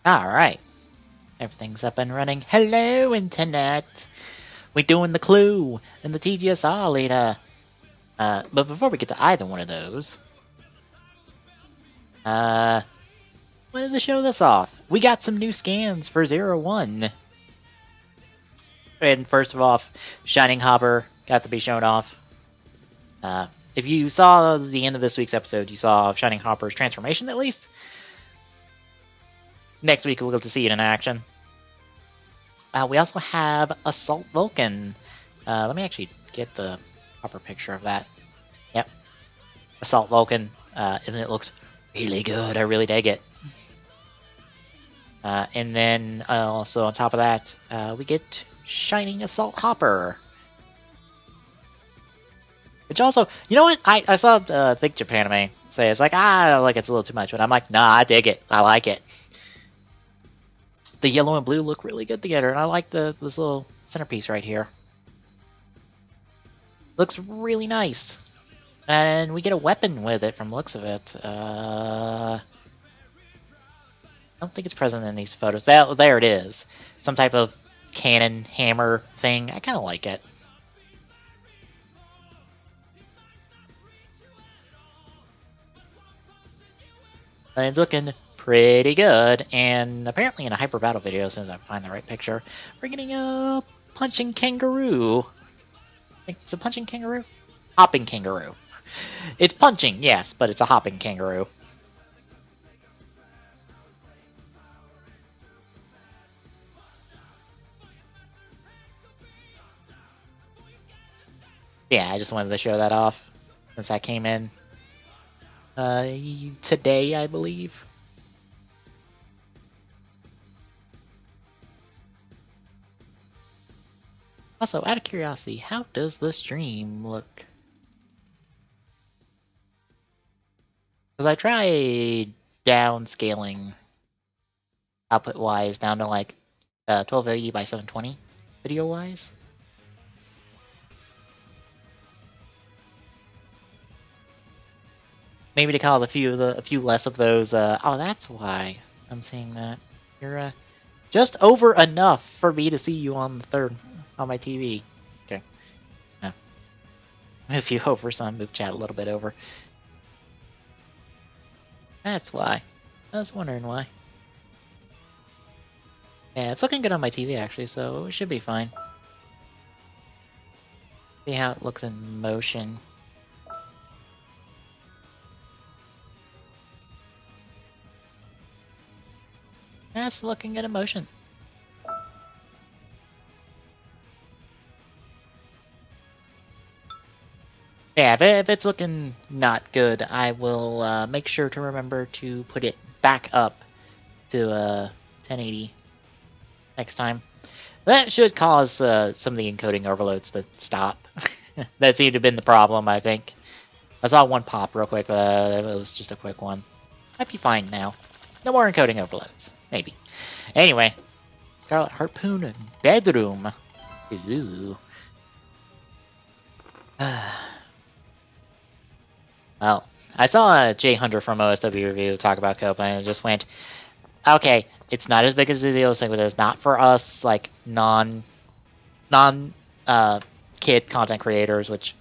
Alright. Everything's up and running. Hello, Internet! We're doing the clue and the TGSR later. But before we get to either one of those, wanted to show this off. We got some new scans for 01. And first of all, Shining Hopper got to be shown off. If you saw the end of this week's episode, you saw Shining Hopper's transformation at least. Next week we'll get to see it in action. We also have Assault Vulcan. Let me actually get the proper picture of that. Yep. Assault Vulcan. And it looks really good. I really dig it. And then also on top of that, we get Shining Assault Hopper. Which also, you know what? I saw Think Japanime say it's like, like it's a little too much, but I'm like, nah, I dig it. I like it. The yellow and blue look really good together, and I like this little centerpiece right here. Looks really nice. And we get a weapon with it from the looks of it. I don't think it's present in these photos. There it is. Some type of cannon hammer thing. I kind of like it. And it's looking pretty good, and apparently in a hyper battle video, as soon as I find the right picture, we're getting a punching kangaroo. I think it's a punching kangaroo? Hopping kangaroo. It's punching, yes, but it's a hopping kangaroo. Yeah, I just wanted to show that off since I came in today, I believe. Also, out of curiosity, how does the stream look? Because I tried downscaling output-wise down to like 1280 by 720 video-wise. Maybe to cause a few less of those. Oh, that's why I'm seeing that. You're just over enough for me to see you on my TV. Okay. Move you over, son. Move chat a little bit over. That's why. I was wondering why. Yeah, it's looking good on my TV actually, so it should be fine. See how it looks in motion. That's looking at emotion. Yeah, if it's looking not good, I will make sure to remember to put it back up to 1080 next time. That should cause some of the encoding overloads to stop. That seemed to have been the problem, I think. I saw one pop real quick, but it was just a quick one. Might be fine now. No more encoding overloads. Maybe. Anyway, Scarlet Harpoon bedroom. Ooh. Well, I saw Jay Hunter from OSW Review talk about Copa and just went, okay, it's not as big as the Zelos thing, but it's not for us, like, non kid content creators, which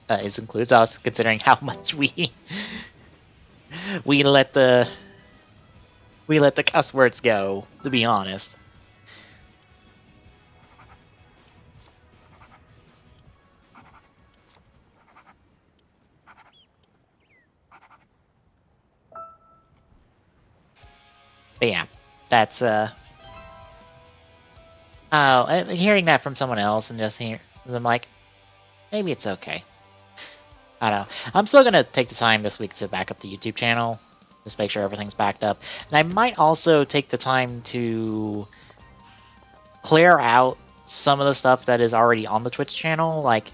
includes us, considering how much we let the cuss words go, to be honest. But yeah, that's hearing that from someone else and just I'm like, maybe it's okay. I don't know. I'm still gonna take the time this week to back up the YouTube channel. Just make sure everything's backed up. And I might also take the time to clear out some of the stuff that is already on the Twitch channel. Like,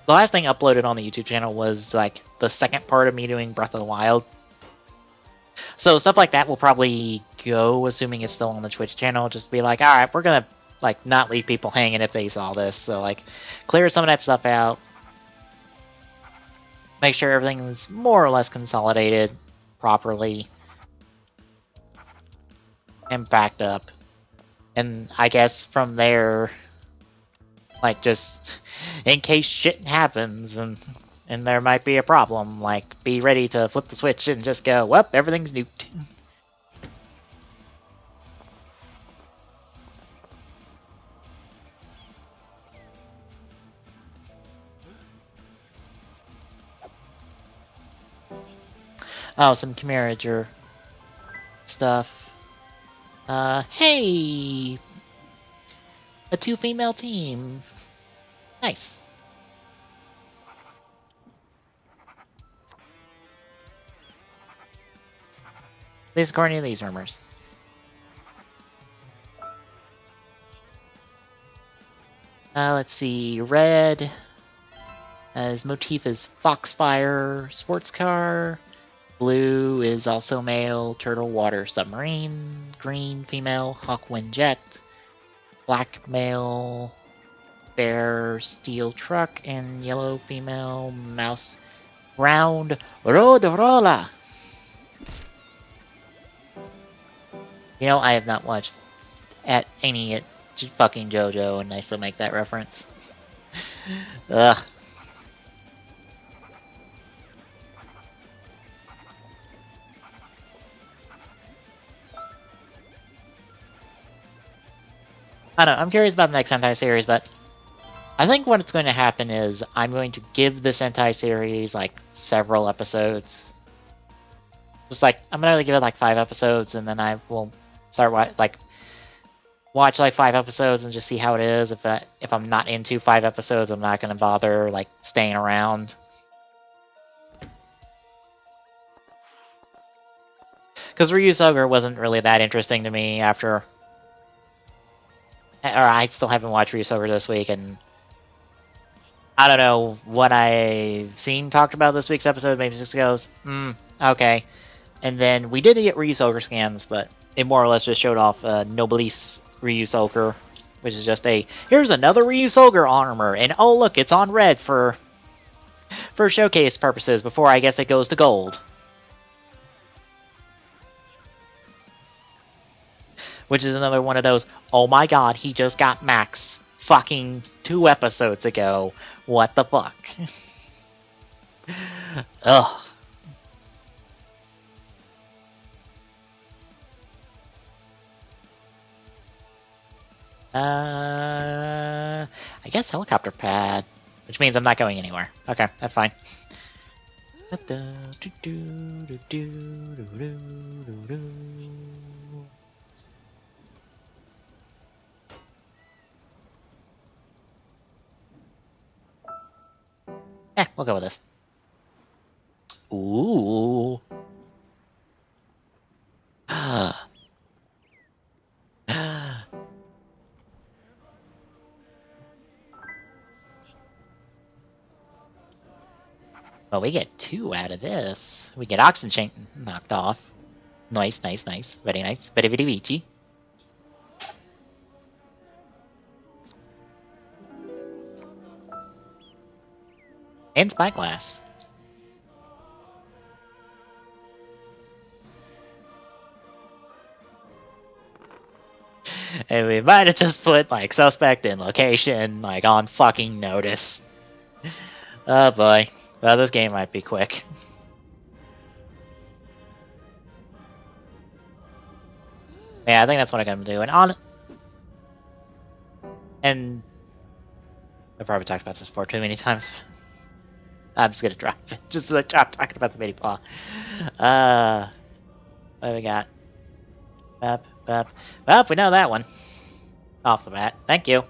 the last thing uploaded on the YouTube channel was, like, the second part of me doing Breath of the Wild. So stuff like that will probably go, assuming it's still on the Twitch channel. Just be like, alright, we're gonna, like, not leave people hanging if they saw this. So, like, clear some of that stuff out. Make sure everything's more or less consolidated properly. and backed up. And I guess from there, like, just in case shit happens and there might be a problem, like, be ready to flip the switch and just go, well, everything's nuked. Oh, some Chimerager stuff. Hey! A 2-female team. Nice. At least according to these rumors. Let's see. Red. His motif is Foxfire sports car. Blue is also male, turtle water submarine. Green, female, Hawkwind jet. Black, male, bear, steel truck. And yellow, female, mouse, round, Roadrola. You know, I have not watched at any fucking JoJo, and I still make that reference. Ugh. I don't know, I'm curious about the next Sentai series, but I think what's going to happen is I'm going to give the Sentai series, like, several episodes. Just, like, I'm going to give it, like, 5 episodes, and then I will start, watch, like, 5 episodes and just see how it is. If I'm not into 5 episodes, I'm not going to bother, like, staying around. Because Ryusoger wasn't really that interesting to me after... Or I still haven't watched Ryusoger this week, and... I don't know what I've seen talked about this week's episode, maybe just goes, okay. And then we did get Ryusoger scans, but it more or less just showed off Nobilis Ryusoger, which is just here's another Ryusoger armor, and oh look, it's on red for showcase purposes before I guess it goes to gold. Which is another one of those, oh my god, he just got Max fucking 2 episodes ago. What the fuck? Ugh. I guess helicopter pad, which means I'm not going anywhere. Okay, that's fine. We'll go with this. Ooh. Well, we get 2 out of this. We get Oxygen Chain knocked off. Nice, nice, nice. Very nice. Very, very beachy. And Spyglass. And we might have just put, like, suspect in location, like, on fucking notice. Oh boy. Well, this game might be quick. Yeah, I think that's what I'm gonna do. And I've probably talked about this before too many times. I'm just gonna drop it. Just like talking about the mini paw. What do we got? Well, we know that one. Off the bat. Thank you.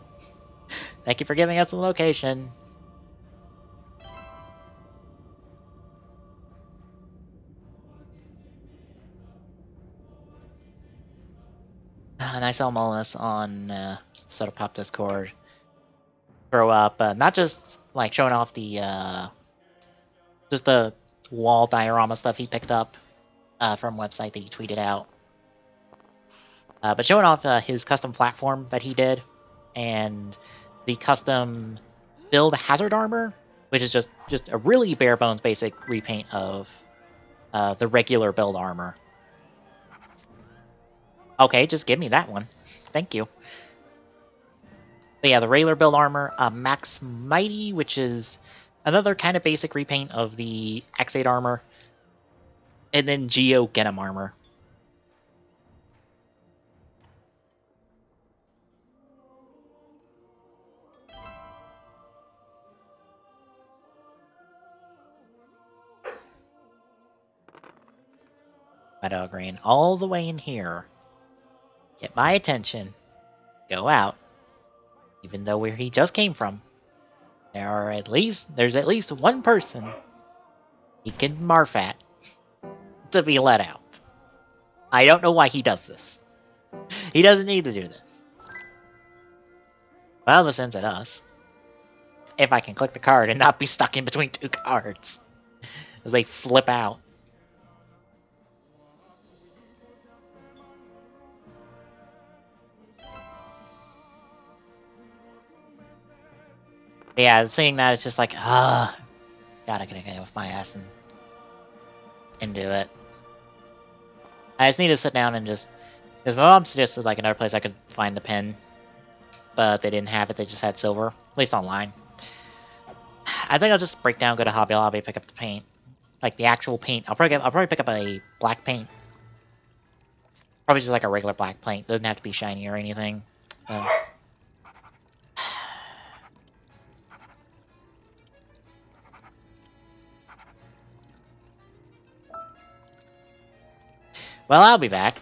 Thank you for giving us the location. Nice Elmolis on Soda Pop Discord. Throw up, not just like showing off the just the wall diorama stuff he picked up from a website that he tweeted out, but showing off his custom platform that he did and the custom build hazard armor, which is just a really bare bones basic repaint of the regular build armor. Okay, just give me that one. Thank you. But yeah, the regular build armor, Max Mighty, which is another kind of basic repaint of the X8 armor, and then Geo Genom armor. Meadow Green, all the way in here. Get my attention. Go out. Even though where he just came from, there's at least one person he can marf at to be let out. I don't know why he does this. He doesn't need to do this. Well, this ends at us. If I can click the card and not be stuck in between two cards. As they flip out. Yeah, seeing that, it's just like, God, I gotta get off my ass and do it. I just need to sit down and just... Because my mom suggested like another place I could find the pen. But they didn't have it, they just had silver. At least online. I think I'll just break down, go to Hobby Lobby, pick up the paint. Like the actual paint. I'll probably pick up a black paint. Probably just like a regular black paint. Doesn't have to be shiny or anything. Well, I'll be back.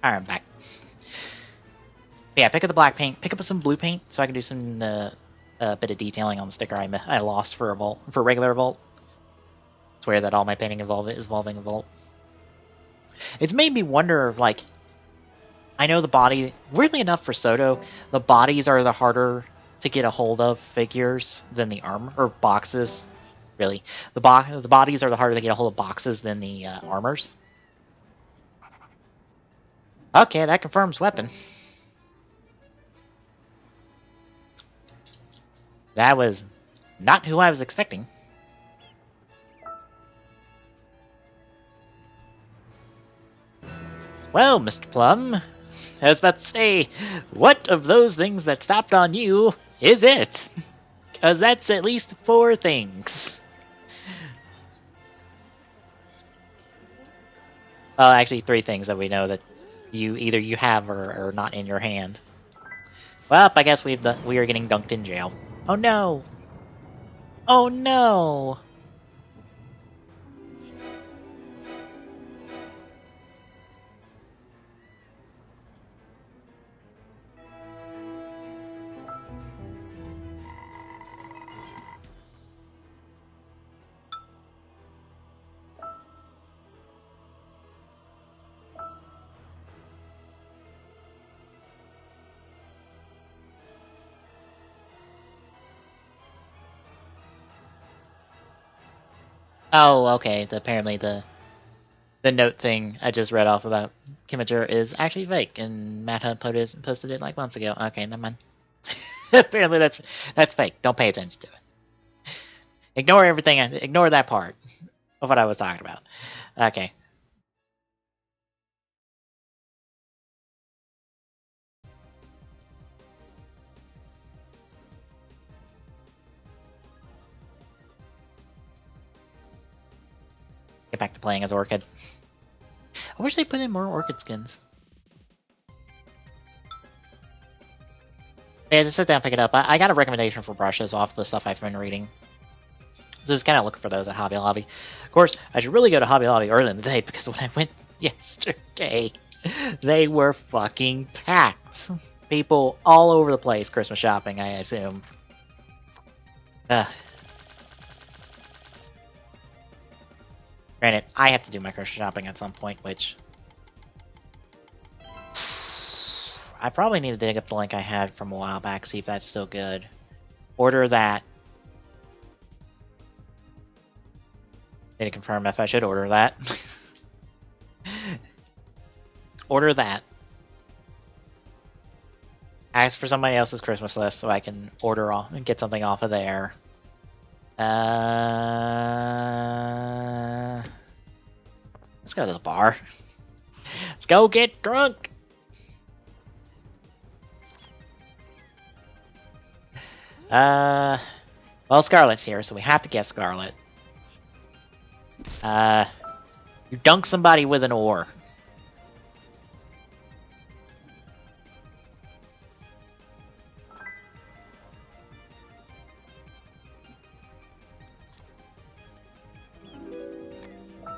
Alright, I'm back. But yeah, pick up the black paint, pick up some blue paint, so I can do some bit of detailing on the sticker I lost for regular Vault. It's weird that all my painting is involving a Vault. It's made me wonder, like, I know the body, weirdly enough for Soto, the bodies are the harder to get a hold of figures than the armor, or boxes, really. The bodies are the harder to get a hold of boxes than the armors. Okay, that confirms weapon. That was not who I was expecting. Well, Mr. Plum, I was about to say, what of those things that stopped on you is it? Because that's at least 4 things. Well, actually 3 things that we know that either you have or are not in your hand. Well, I guess we are getting dunked in jail. Oh no! Oh no! Oh, okay. Apparently the note thing I just read off about Kimager is actually fake, and Matt Hunt posted it like months ago. Okay, never mind. Apparently that's fake. Don't pay attention to it. Ignore everything. Ignore that part of what I was talking about. Okay. Get back to playing as Orchid. I wish they put in more Orchid skins. Yeah, just sit down and pick it up. I got a recommendation for brushes off the stuff I've been reading. So just kind of looking for those at Hobby Lobby. Of course, I should really go to Hobby Lobby early in the day, because when I went yesterday, they were fucking packed. People all over the place Christmas shopping, I assume. Granted, I have to do my Christmas shopping at some point, which I probably need to dig up the link I had from a while back, see if that's still good. Order that. Need to confirm if I should order that. Order that. Ask for somebody else's Christmas list so I can order off and get something off of there. Let's go to the bar. Let's go get drunk. Well, Scarlet's here, so we have to get Scarlet. You dunk somebody with an ore.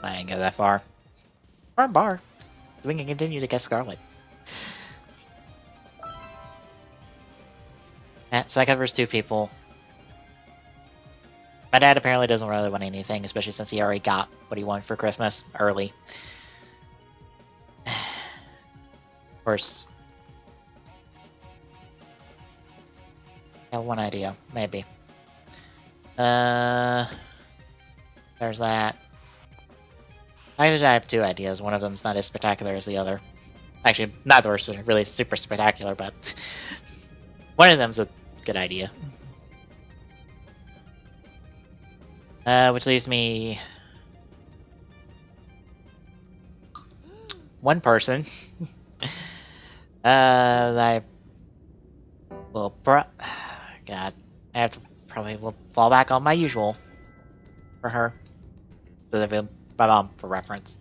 I didn't go that far. Bar. So we can continue to get Scarlet. So that covers 2 people. My dad apparently doesn't really want anything, especially since he already got what he wanted for Christmas early. Of course. I have one idea, maybe. There's that. Actually, I have 2 ideas. One of them's not as spectacular as the other. Actually, neither are really super spectacular, but one of them's a good idea. Which leaves me one person. I will God, I have to probably will fall back on my usual for her. My mom, for reference.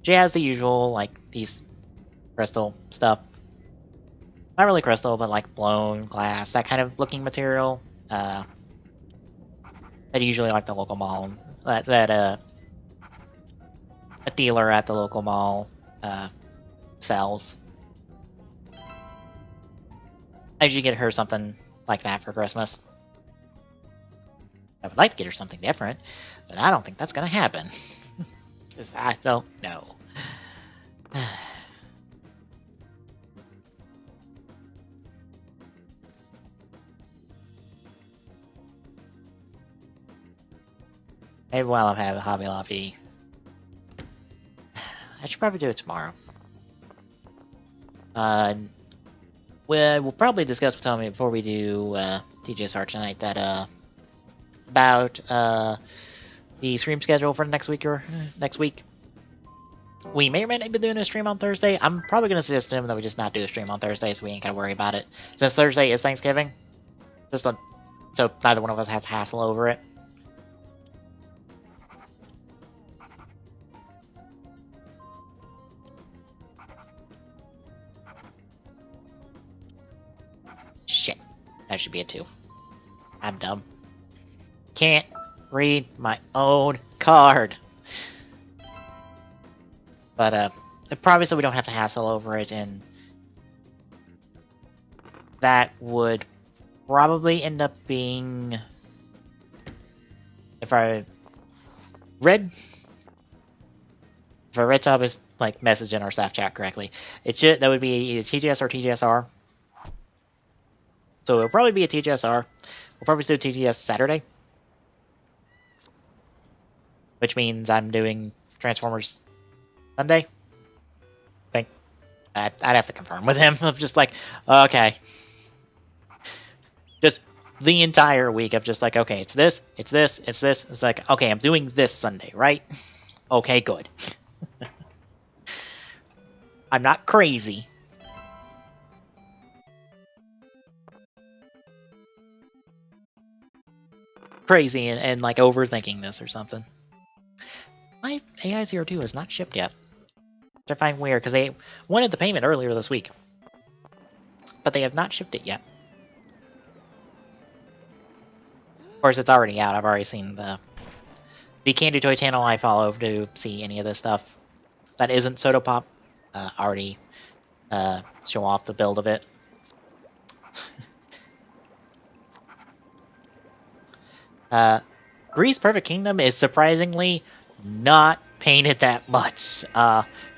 She has the usual, like, these crystal stuff. Not really crystal, but like blown glass, that kind of looking material. That usually like the local mall. That a dealer at the local mall sells. I usually get her something like that for Christmas. I would like to get her something different, but I don't think that's gonna happen. Because I don't know. Maybe while I'm having Hobby Lobby. I should probably do it tomorrow. We'll probably discuss with Tommy before we do TGSR tonight that about the stream schedule for next week We may or may not be doing a stream on Thursday. I'm probably going to suggest to him that we just not do a stream on Thursday, so we ain't got to worry about it. Since Thursday is Thanksgiving, so neither one of us has hassle over it. Shit. That should be a 2. I'm dumb. Can't read my own card. But, probably so we don't have to hassle over it, and that would probably end up being, if I read Thomas like message in our staff chat correctly, that would be either TGS or TGSR. So it'll probably be a TGSR. We'll probably do TGS Saturday, which means I'm doing Transformers Sunday. I think I'd have to confirm with him. I'm just like, okay, just the entire week. I'm just like, okay, it's this. It's like, okay, I'm doing this Sunday, right? Okay, good. I'm not crazy. And like overthinking this or something. My AI02 is not shipped yet. Which I find weird because they wanted the payment earlier this week. But they have not shipped it yet. Of course, it's already out. I've already seen the Candy Toy channel I follow to see any of this stuff that isn't Soda Pop. Already show off the build of it. Grease Perfect Kingdom is surprisingly not painted that much.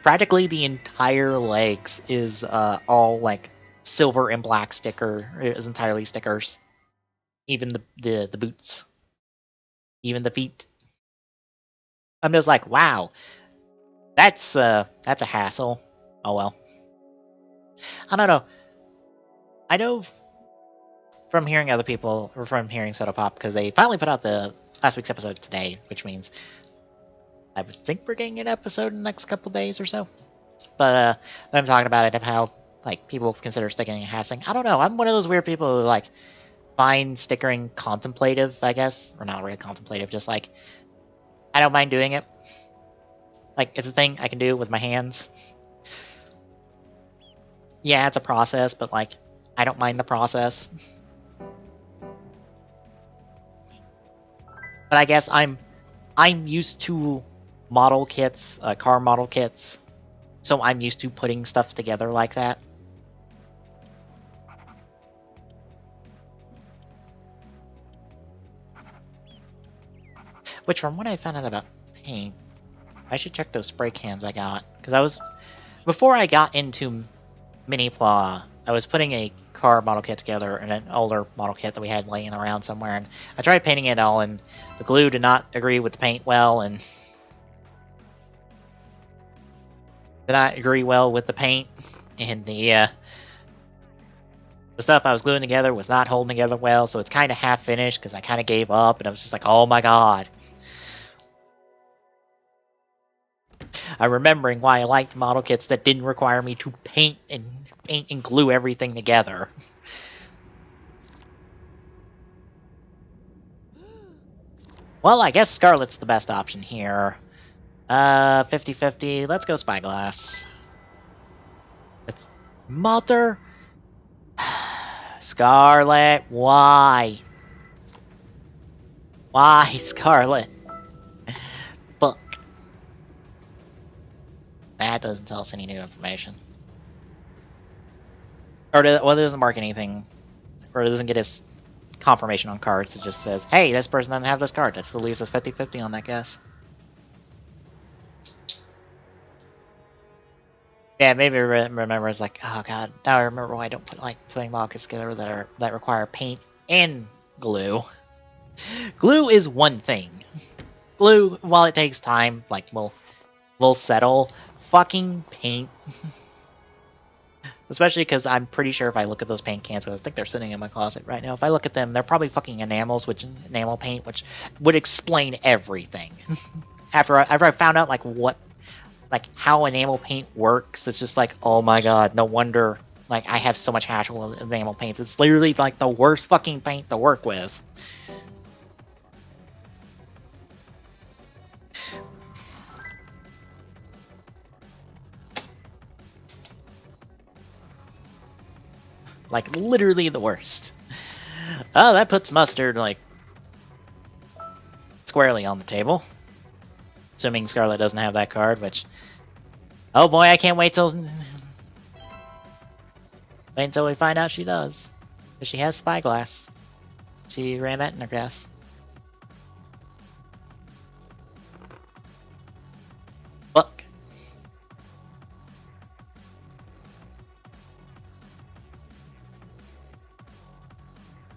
Practically the entire legs is all like silver and black sticker. It is entirely stickers. Even the boots. Even the feet. I'm just like, wow. That's a hassle. Oh well. I don't know. I know from hearing other people, or from hearing Soda Pop, because they finally put out the last week's episode today, which means I think we're getting an episode in the next couple days or so. But I'm talking about it, of how like people consider stickering and hassling. I don't know. I'm one of those weird people who like find stickering contemplative, I guess, or not really contemplative, just like I don't mind doing it. Like it's a thing I can do with my hands. Yeah, it's a process, but like I don't mind the process. But I guess I'm used to model kits, car model kits, so I'm used to putting stuff together like that. Which, from what I found out about paint, I should check those spray cans I got, because before I got into Mini-Pla, I was putting a car model kit together and an older model kit that we had laying around somewhere, and I tried painting it all, and the glue did not agree with the paint well, and did not agree well with the paint, and the stuff I was gluing together was not holding together well, so it's kind of half finished because I kind of gave up, and I was just like, oh my god. I'm remembering why I liked model kits that didn't require me to paint and glue everything together. Well, I guess Scarlet's the best option here. 50-50. Let's go Spyglass. It's Mother. Scarlet, why? Why, Scarlet? Fuck. That doesn't tell us any new information. Or well, it doesn't mark anything. Or it doesn't get us confirmation on cards. It just says, hey, this person doesn't have this card. That still leaves us 50-50 on that guess. Yeah, maybe remember it's like, oh god, now I remember why I don't like putting model kits together that require paint and glue. Glue is one thing. Glue, while it takes time, like will settle. Fucking paint. Especially because I'm pretty sure if I look at those paint cans, because I think they're sitting in my closet right now, if I look at them, they're probably fucking enamel paint, which would explain everything. after I found out like how enamel paint works, it's just like, oh my god, no wonder like I have so much hassle with enamel paints. It's literally like the worst fucking paint to work with. Like, literally the worst. Oh, that puts Mustard, like, squarely on the table. Assuming Scarlet doesn't have that card, which... Oh boy, I can't wait till... Wait until we find out she does. Because she has Spyglass. She ran that in her guess. Fuck.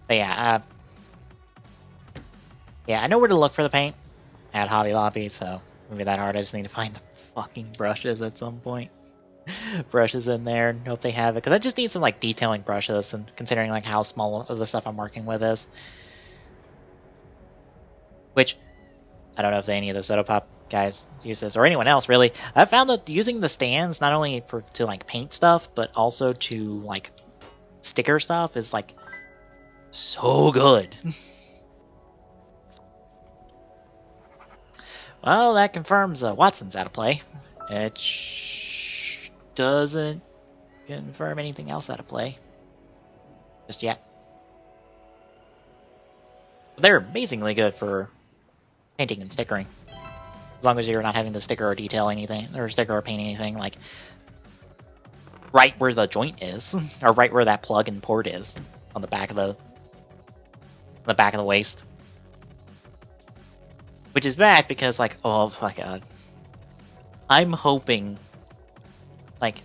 But yeah, yeah, I know where to look for the paint at Hobby Lobby, so maybe that hard. I just need to find the fucking brushes at some point. Brushes in there, and hope they have it, because I just need some like detailing brushes, and considering like how small of the stuff I'm working with is. Which, I don't know if any of the Soda Pop guys use this, or anyone else really. I found that using the stands, not only to like paint stuff, but also to like sticker stuff is like so good. Well, that confirms Watson's out of play. It doesn't confirm anything else out of play. Just yet. But they're amazingly good for painting and stickering. As long as you're not having to sticker or detail anything, or sticker or paint anything, like right where the joint is, or right where that plug and port is, on the back of the waist. Which is bad because, like, oh my god. I'm hoping, like,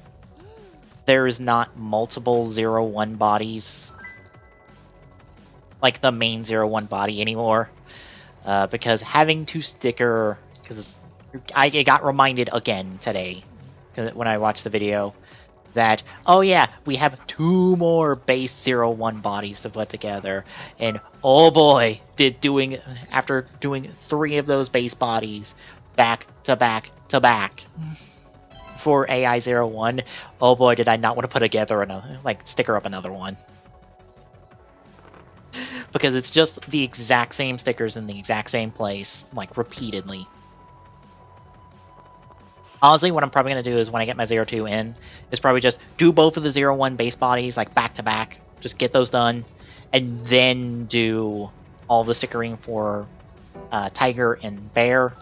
there is not multiple 0-1 bodies, like the main 0-1 body anymore. Because having to sticker, because I got reminded again today when I watched the video that, oh yeah, we have 2 more base 0-1 bodies to put together, and oh boy, after doing 3 of those base bodies back to back to back for AI-01, oh boy, did I not want to put together another, like, sticker up another one. Because it's just the exact same stickers in the exact same place, like, repeatedly. Honestly, what I'm probably going to do is when I get my 0-2 in, is probably just do both of the 0-1 base bodies, like, back-to-back. Just get those done, and then do all the stickering for Tiger and Bear.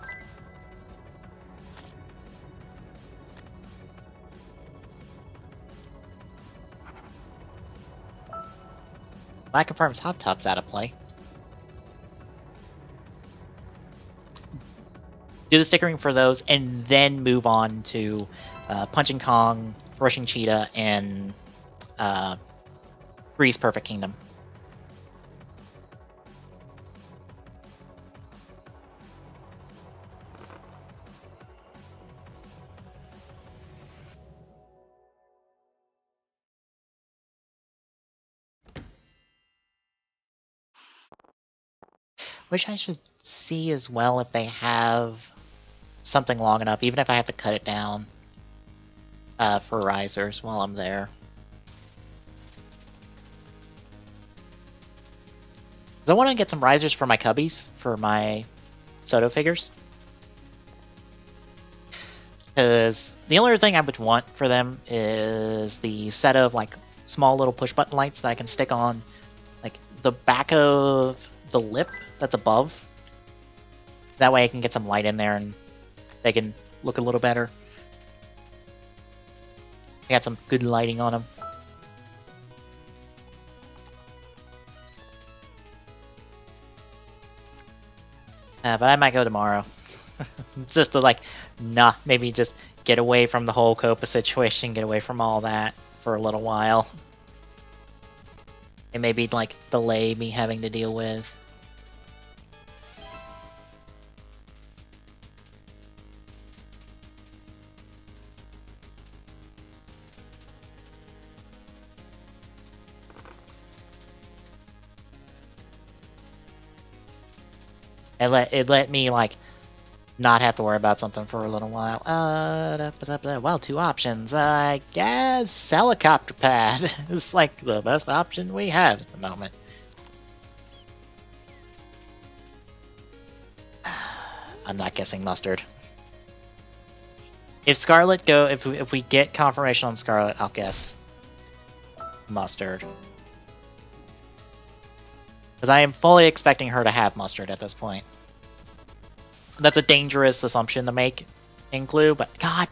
That confirms Hot Tub's out of play. Do the stickering for those, and then move on to Punching Kong, Rushing Cheetah, and Breeze Perfect Kingdom. Which I should see as well if they have something long enough, even if I have to cut it down for risers while I'm there. Because I want to get some risers for my cubbies, for my Soto figures. Because the only other thing I would want for them is the set of, like, small little push button lights that I can stick on, like, the back of the lip that's above. That way I can get some light in there and they can look a little better. I got some good lighting on them. But I might go tomorrow. Just to, like, maybe just get away from the whole Copa situation, get away from all that for a little while. And maybe, like, delay me having to deal with. It let me, like, not have to worry about something for a little while. Well, 2 options. I guess helicopter pad is, like, the best option we have at the moment. I'm not guessing mustard. If Scarlet if we get confirmation on Scarlet, I'll guess mustard. Because I am fully expecting her to have mustard at this point. That's a dangerous assumption to make in Clue, but god,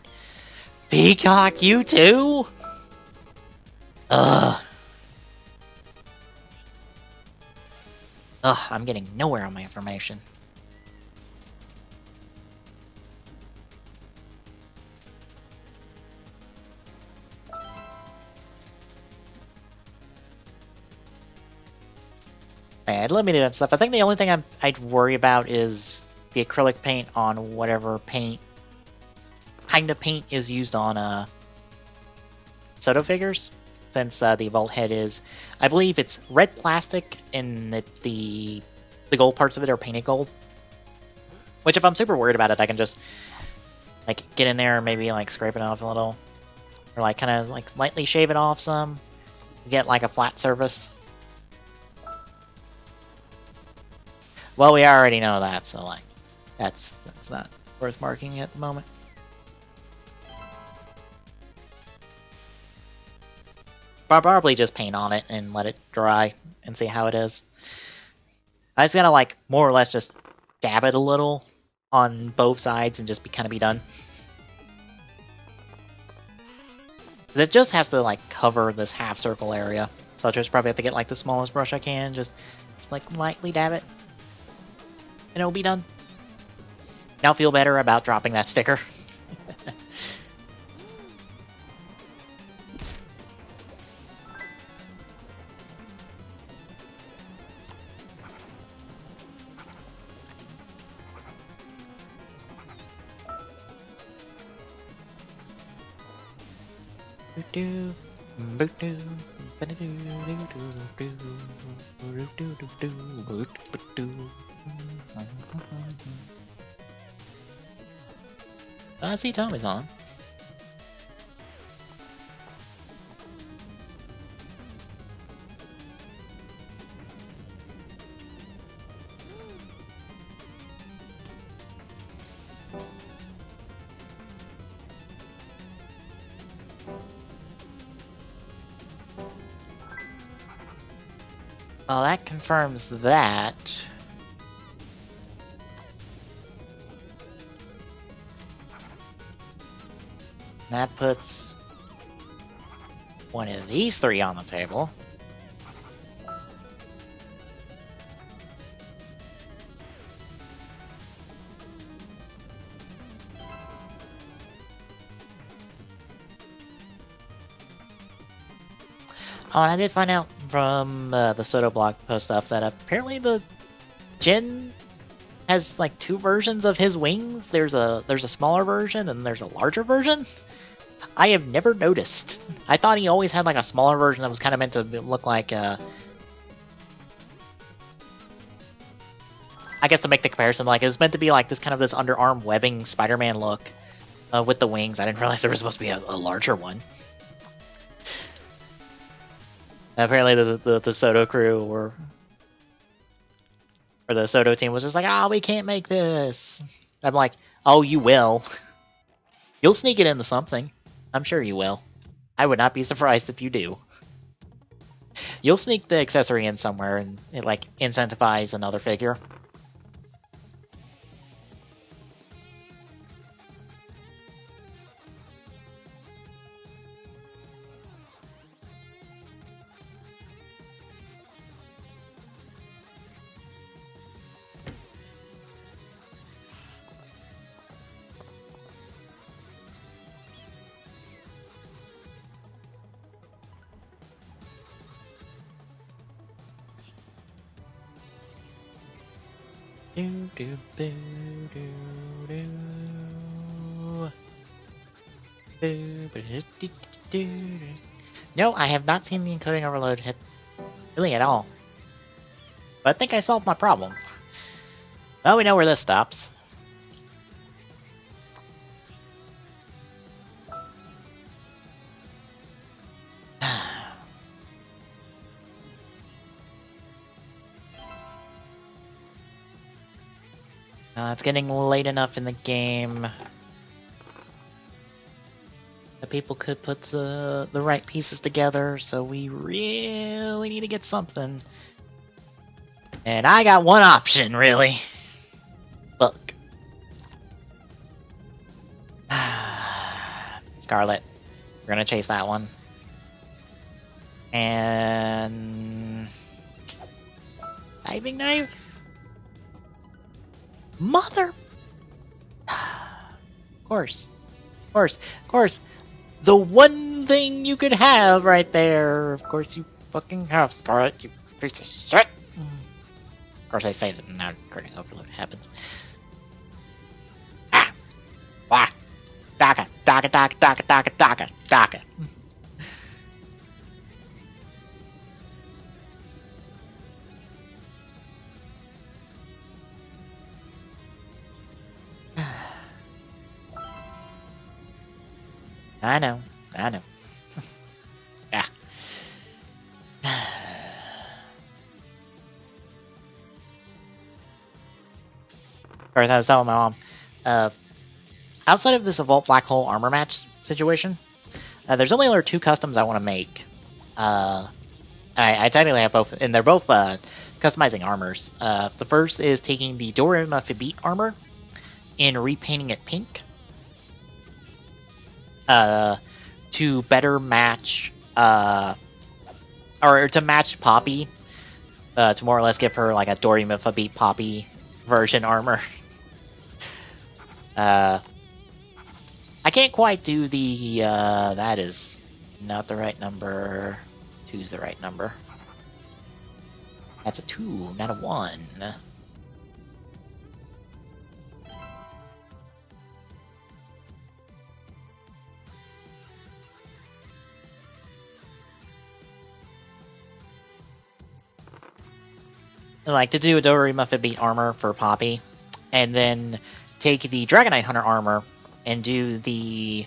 Peacock, you too? Ugh. I'm getting nowhere on my information. I'd let me do that stuff. I think the only thing I'd worry about is the acrylic paint on whatever kind of paint is used on Soto figures. Since the vault head is, I believe it's red plastic and the gold parts of it are painted gold. Which if I'm super worried about it, I can just, like, get in there and maybe, like, scrape it off a little. Or, like, kind of, like, lightly shave it off some. Get, like, a flat surface. Well, we already know that, so, like, that's not worth marking at the moment. Probably just paint on it and let it dry and see how it is. I just gotta, like, more or less just dab it a little on both sides and just kind of be done. Because it just has to, like, cover this half circle area. So I just probably have to get, like, the smallest brush I can, just like, lightly dab it. And it'll be done. Now feel better about dropping that sticker. I see Tommy's on. Well, that confirms that. That puts one of these three on the table. Oh, and I did find out from the Soto blog post stuff that apparently the Jin has like two versions of his wings. There's a smaller version and there's a larger version. I have never noticed. I thought he always had like a smaller version that was kind of meant to look like I guess to make the comparison, like it was meant to be like this kind of this underarm webbing Spider-Man look with the wings. I didn't realize there was supposed to be a larger one. Apparently the Soto crew or the Soto team was just like, oh, we can't make this. I'm like, oh, you will. You'll sneak it into something. I'm sure you will. I would not be surprised if you do. You'll sneak the accessory in somewhere and it, like, incentivize another figure. No, I have not seen the encoding overload hit really at all. But I think I solved my problem. Well, we know where this stops. It's getting late enough in the game that people could put the right pieces together, so we really need to get something. And I got one option, really. Look. Scarlet. We're gonna chase that one. And... diving knife? Mother! Of course. Of course. Of course. The one thing you could have right there. Of course you fucking have, Scarlet. You piece of shit. Of course I say that now encoding overload happens. Ah! Wah! Daka! Daka! Daka! Daka! Daka! Daka! Daka! I know. I know. Yeah. Or as I was telling my mom, outside of this Evolve Black Hole armor match situation, there's only other two customs I want to make. I technically have both, and they're both customizing armors. The first is taking the Dorima Fibit armor and repainting it pink. To better match, or to match Poppy, to more or less give her like a Dorima Fibit Poppy version armor. I can't quite do the, that is not the right number. 2's the right number. That's a 2, not a 1. Like, to do a Dorima Fit Beat armor for Poppy, and then take the Dragonite Hunter armor and do the,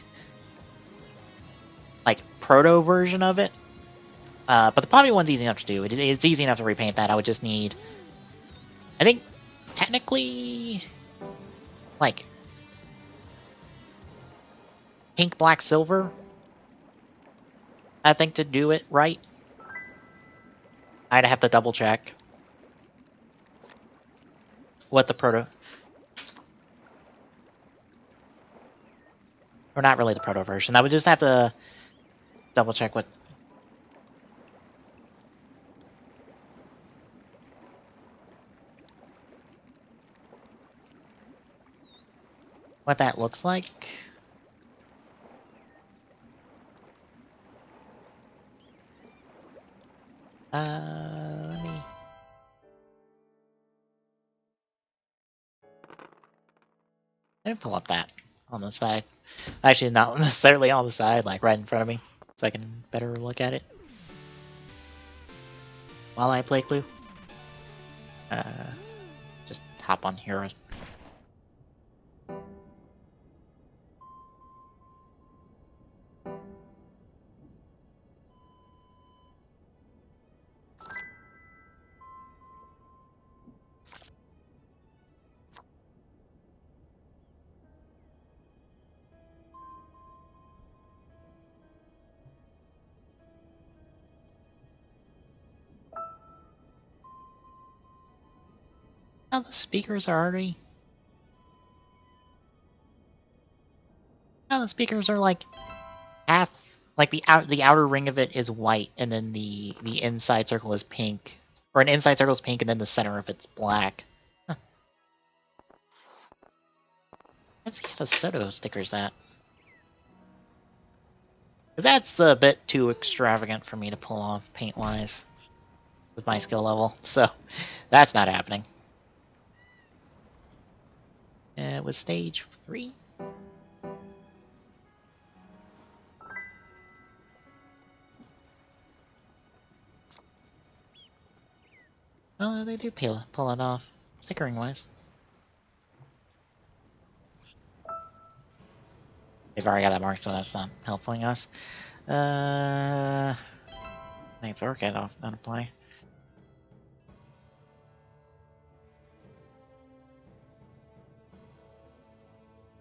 like, proto version of it. But the Poppy one's easy enough to do. It's easy enough to repaint that. I would just need, I think, technically, like, pink, black, silver, I think, to do it right. I'd have to double check what the proto... Or not really the proto version. I would just have to double check what that looks like. Let me... Let me pull up that on the side. Actually, not necessarily on the side, like right in front of me, so I can better look at it while I play Clue. Just hop on here. Oh, the speakers are already... Oh, the speakers are like half... Like the outer ring of it is white, and then the inside circle is pink. Or an inside circle is pink, and then the center of it's black. Huh. I've seen how Soto stickers that. Because that's a bit too extravagant for me to pull off paint-wise with my skill level, so that's not happening. It was stage 3. Oh, they do pull it off, stickering-wise. They've already got that mark, so that's not helping us. I think it's Orchid off, not apply.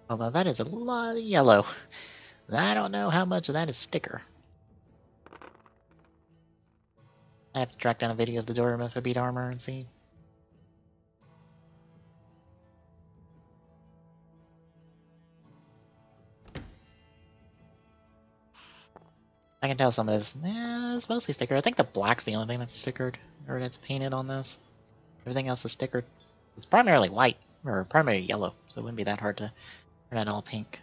Although that is a lot of yellow. I don't know how much of that is sticker. I have to track down a video of the Dorima Fit Beat armor and see. I can tell some of this. It's mostly sticker. I think the black's the only thing that's stickered, or that's painted on this. Everything else is stickered. It's primarily white, or primarily yellow, so it wouldn't be that hard to turn it all pink.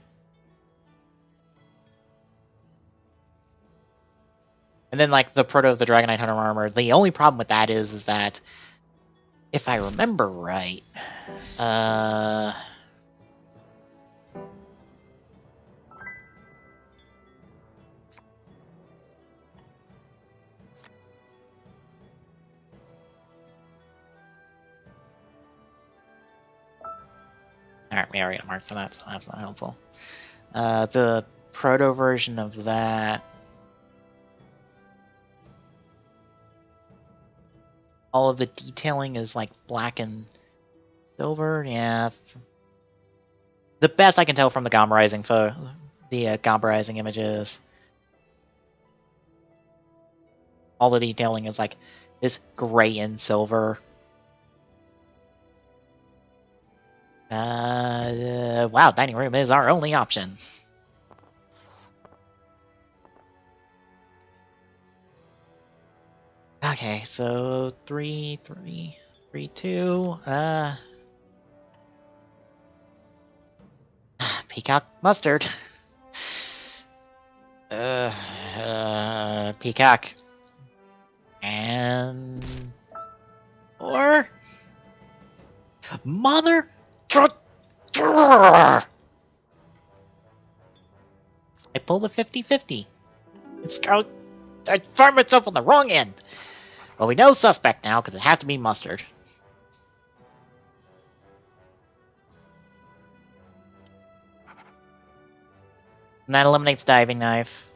And then, like, the proto of the Dragonite Hunter armor, the only problem with that is that, if I remember right, alright, we already got marked for that, so that's not helpful. The proto version of that... All of the detailing is, like, black and silver, yeah. The best I can tell from the Gamba Rising photo, the Gamba Rising images. All the detailing is, like, this gray and silver. Wow, dining room is our only option. Okay, so 3, 3, 3, 2. Peacock mustard. Peacock. And... Or... Mother... I pulled a 50-50. It's go. I found myself on the wrong end. Well, we know suspect now because it has to be mustard. And that eliminates diving knife.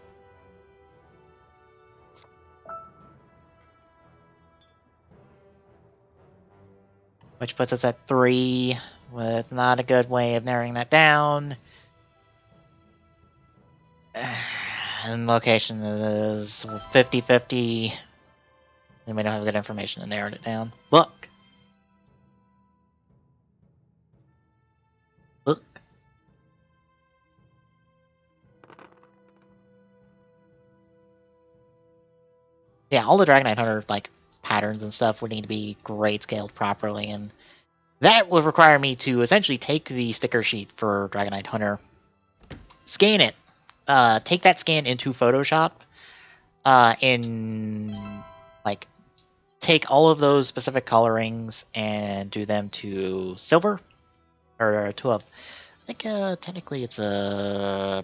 Which puts us at 3, with not a good way of narrowing that down. And location is 50-50. And we don't have good information to narrow it down. Look! Look. Yeah, all the Dragonite Hunter, like, patterns and stuff would need to be grade scaled properly, and that would require me to essentially take the sticker sheet for Dragonite Hunter, scan it, take that scan into Photoshop, and like take all of those specific colorings and do them to silver, or to a, I think technically it's a.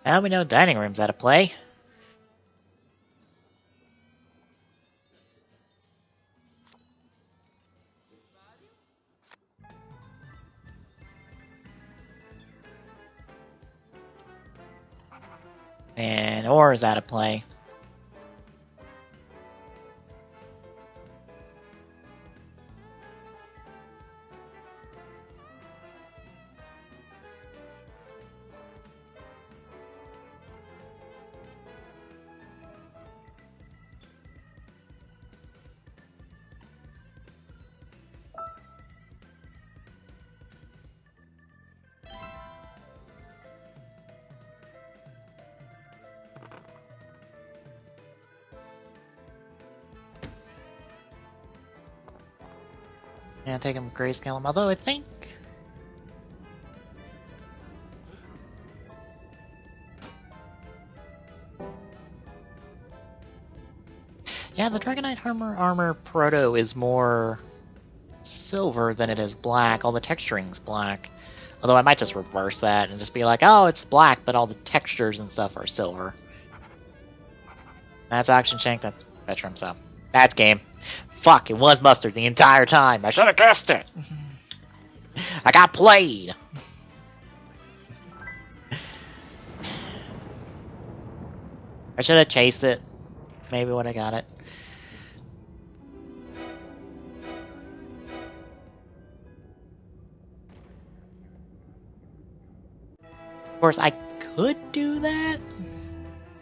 Now we know dining room's out of play. And ore is out of play. Yeah, take him grayscale him, although I think... Yeah, the Dragonite armor proto is more silver than it is black. All the texturing's black. Although I might just reverse that and just be like, oh, it's black, but all the textures and stuff are silver. That's Action Shank, that's Veteran, so... That's game. Fuck, it was mustard the entire time. I should have guessed it. I got played. I should have chased it. Maybe would have got it. Of course, I could do that.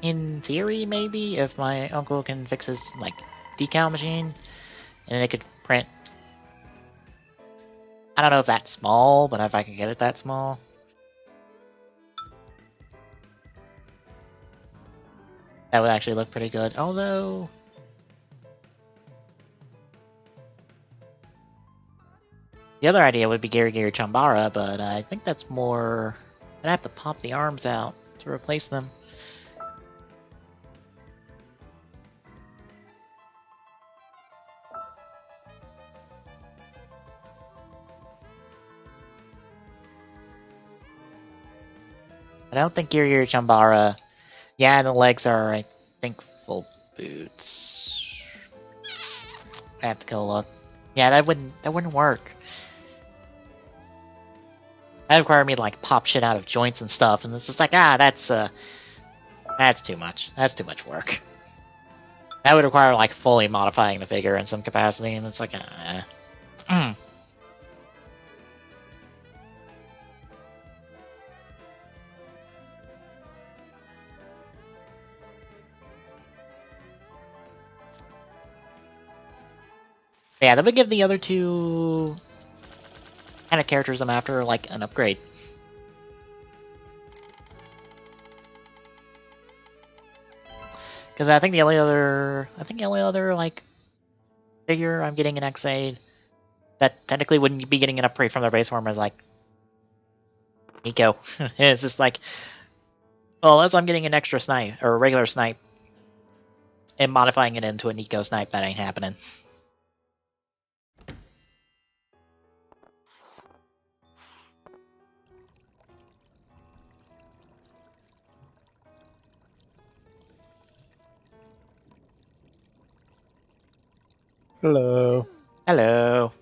In theory, maybe, if my uncle can fix his, like, decal machine. And they could print... I don't know if that's small, but if I can get it that small. That would actually look pretty good, although... The other idea would be Gary Chambara, but I think that's more... I'd have to pop the arms out to replace them. I don't think Giri Chambara... Yeah, the legs are, I think, full boots. I have to go look. Yeah, that wouldn't work. That'd require me to, like, pop shit out of joints and stuff, and it's just like, that's That's too much. That's too much work. That would require, like, fully modifying the figure in some capacity, and it's like, Yeah, that would give the other two kind of characters I'm after, like, an upgrade. Because I think the only other, like, figure I'm getting an X-Aid that technically wouldn't be getting an upgrade from their base form is, like, Nico. It's just like, well, unless I'm getting an extra snipe, or a regular snipe, and modifying it into a Nico snipe, that ain't happening. Hello. Hello.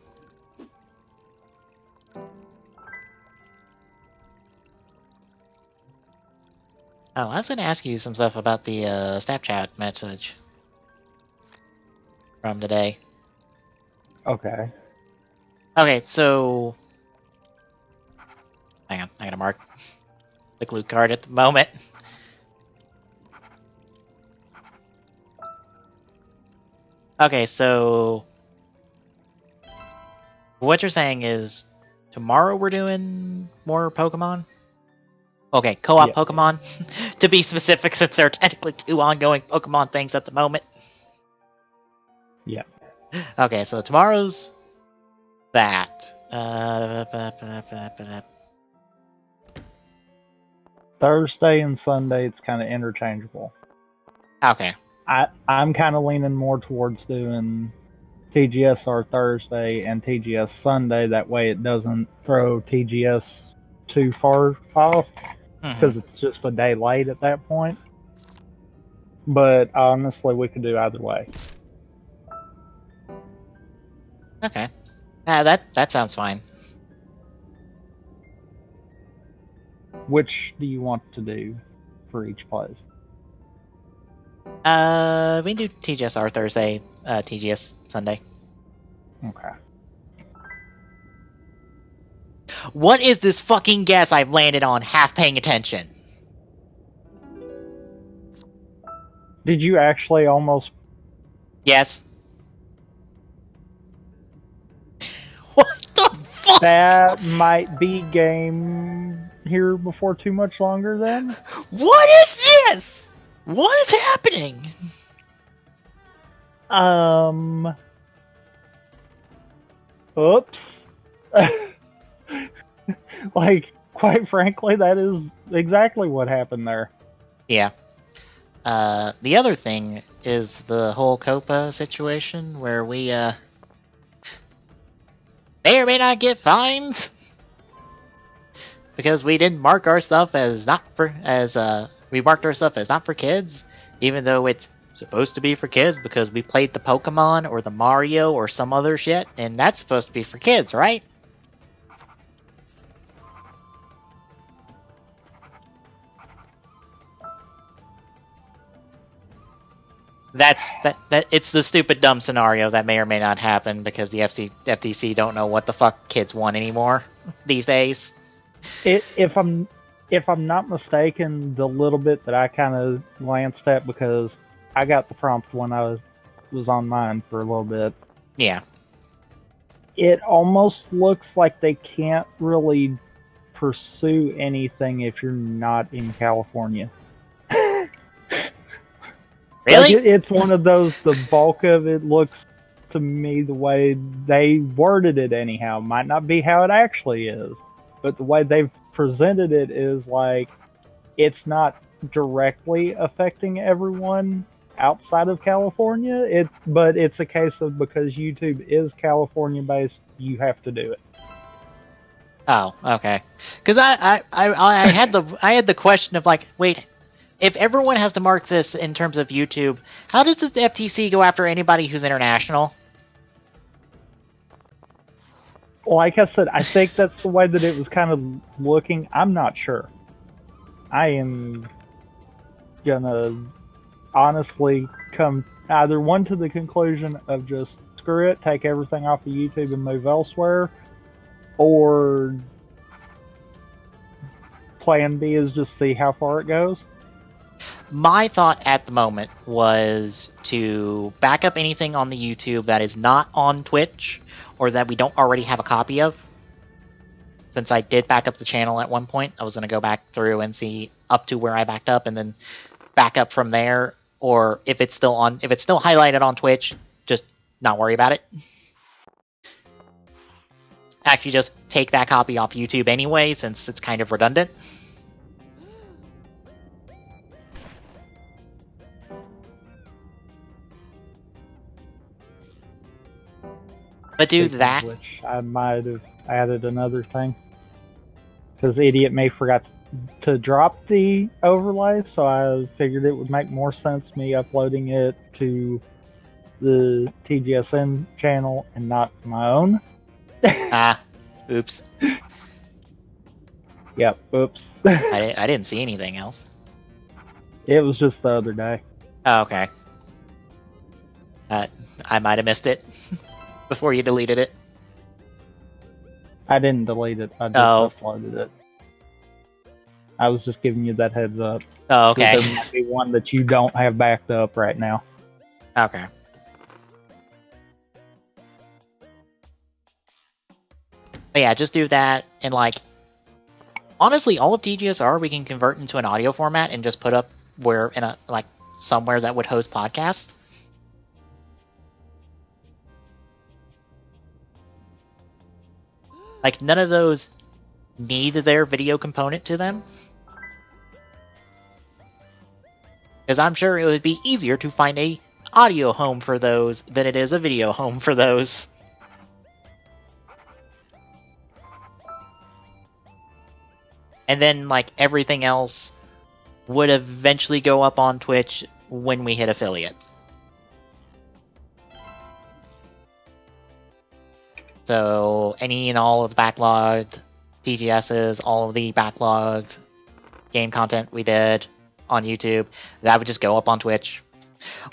Oh, I was going to ask you some stuff about the Snapchat message from today. Okay. Okay, so... Hang on, I gotta mark the glue card at the moment. Okay, so... What you're saying is, tomorrow we're doing more Pokemon? Okay, co-op Pokemon, to be specific, since there are technically 2 ongoing Pokemon things at the moment. Yeah. Okay, so tomorrow's that. Thursday and Sunday, it's kind of interchangeable. Okay. I'm kind of leaning more towards doing TGSR Thursday and TGS Sunday. That way it doesn't throw TGS too far off, because it's just a day late at that point. But honestly, we could do either way. Okay. That sounds fine. Which do you want to do for each place? We can do TGSR Thursday, TGS Sunday. Okay. What is this fucking guess I've landed on half paying attention? Did you actually almost... Yes. What the fuck? That might be game here before too much longer then? What is this? What is happening? Oops. Like, quite frankly, that is exactly what happened there. Yeah. The other thing is the whole Copa situation where we, may or may not get fines. Because we didn't mark our stuff as not for, we marked our stuff as not for kids, even though it's supposed to be for kids because we played the Pokemon or the Mario or some other shit, and that's supposed to be for kids, right? It's the stupid dumb scenario that may or may not happen because the FTC don't know what the fuck kids want anymore these days. If I'm not mistaken, the little bit that I kind of glanced at, because I got the prompt when I was on mine for a little bit. Yeah. It almost looks like they can't really pursue anything if you're not in California. Really? Like it's one of those, the bulk of it looks to me the way they worded it anyhow. Might not be how it actually is, but the way they've presented it is like it's not directly affecting everyone outside of California. But it's a case of, because YouTube is California based, you have to do it. Oh, okay. Because I had the question of like, wait, if everyone has to mark this in terms of YouTube, how does the FTC go after anybody who's international? Like I said, I think that's the way that it was kind of looking. I'm not sure. I am gonna honestly come either one to the conclusion of just screw it, take everything off of YouTube and move elsewhere, or plan B is just see how far it goes. My thought at the moment was to back up anything on the YouTube that is not on Twitch or that we don't already have a copy of. Since I did back up the channel at one point, I was going to go back through and see up to where I backed up and then back up from there. Or if it's still highlighted on Twitch, just not worry about it. Actually, just take that copy off YouTube anyway, since it's kind of redundant. But do that. Which I might have added another thing. Because Idiot May forgot to drop the overlay, so I figured it would make more sense me uploading it to the TGSN channel and not my own. Oops. Yep, oops. I didn't see anything else. It was just the other day. Oh, okay. I might have missed it before you deleted it. I didn't delete it. I just uploaded it. I was just giving you that heads up. Oh, okay. There might be one that you don't have backed up right now. Okay. But yeah, just do that, and like, honestly, all of TGSR we can convert into an audio format and just put up somewhere that would host podcasts. Like, none of those need their video component to them. Because I'm sure it would be easier to find a audio home for those than it is a video home for those. And then, like, everything else would eventually go up on Twitch when we hit affiliate. So, any and all of the backlogged TGSs, all of the backlogged game content we did on YouTube, that would just go up on Twitch.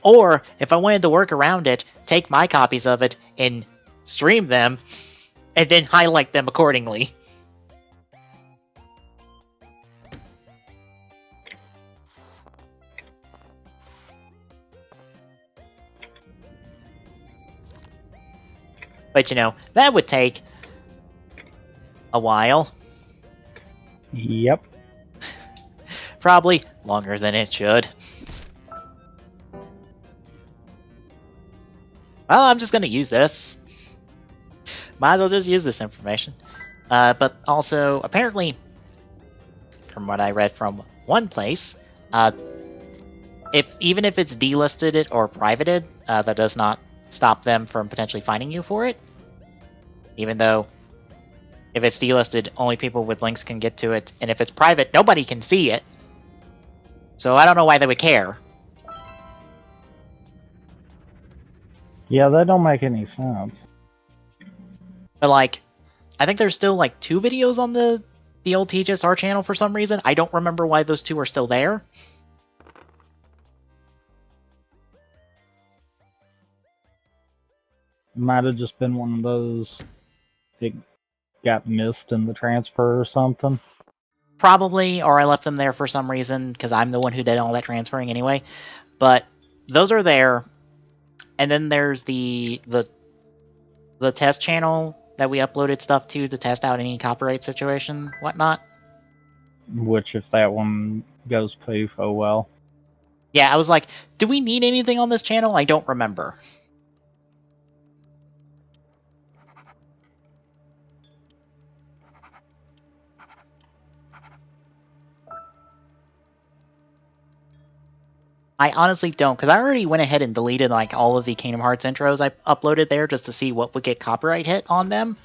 Or, if I wanted to work around it, take my copies of it and stream them, and then highlight them accordingly. But, you know, that would take a while. Yep. Probably longer than it should. Well, I'm just going to use this. Might as well just use this information. But also, apparently, from what I read from one place, even if it's delisted or privated, that does not stop them from potentially finding you for it. Even though, if it's delisted, only people with links can get to it, and if it's private, nobody can see it. So I don't know why they would care. Yeah, that don't make any sense. But, like, I think there's still, like, 2 videos on the old TGSR channel for some reason. I don't remember why those 2 are still there. Might have just been one of those, it got missed in the transfer or something. Probably, or I left them there for some reason, because I'm the one who did all that transferring anyway. But those are there. And then there's the test channel that we uploaded stuff to test out any copyright situation, whatnot. Which, if that one goes poof, oh well. Yeah, I was like, do we need anything on this channel? I don't remember. I honestly don't, because I already went ahead and deleted like all of the Kingdom Hearts intros I uploaded there just to see what would get copyright hit on them.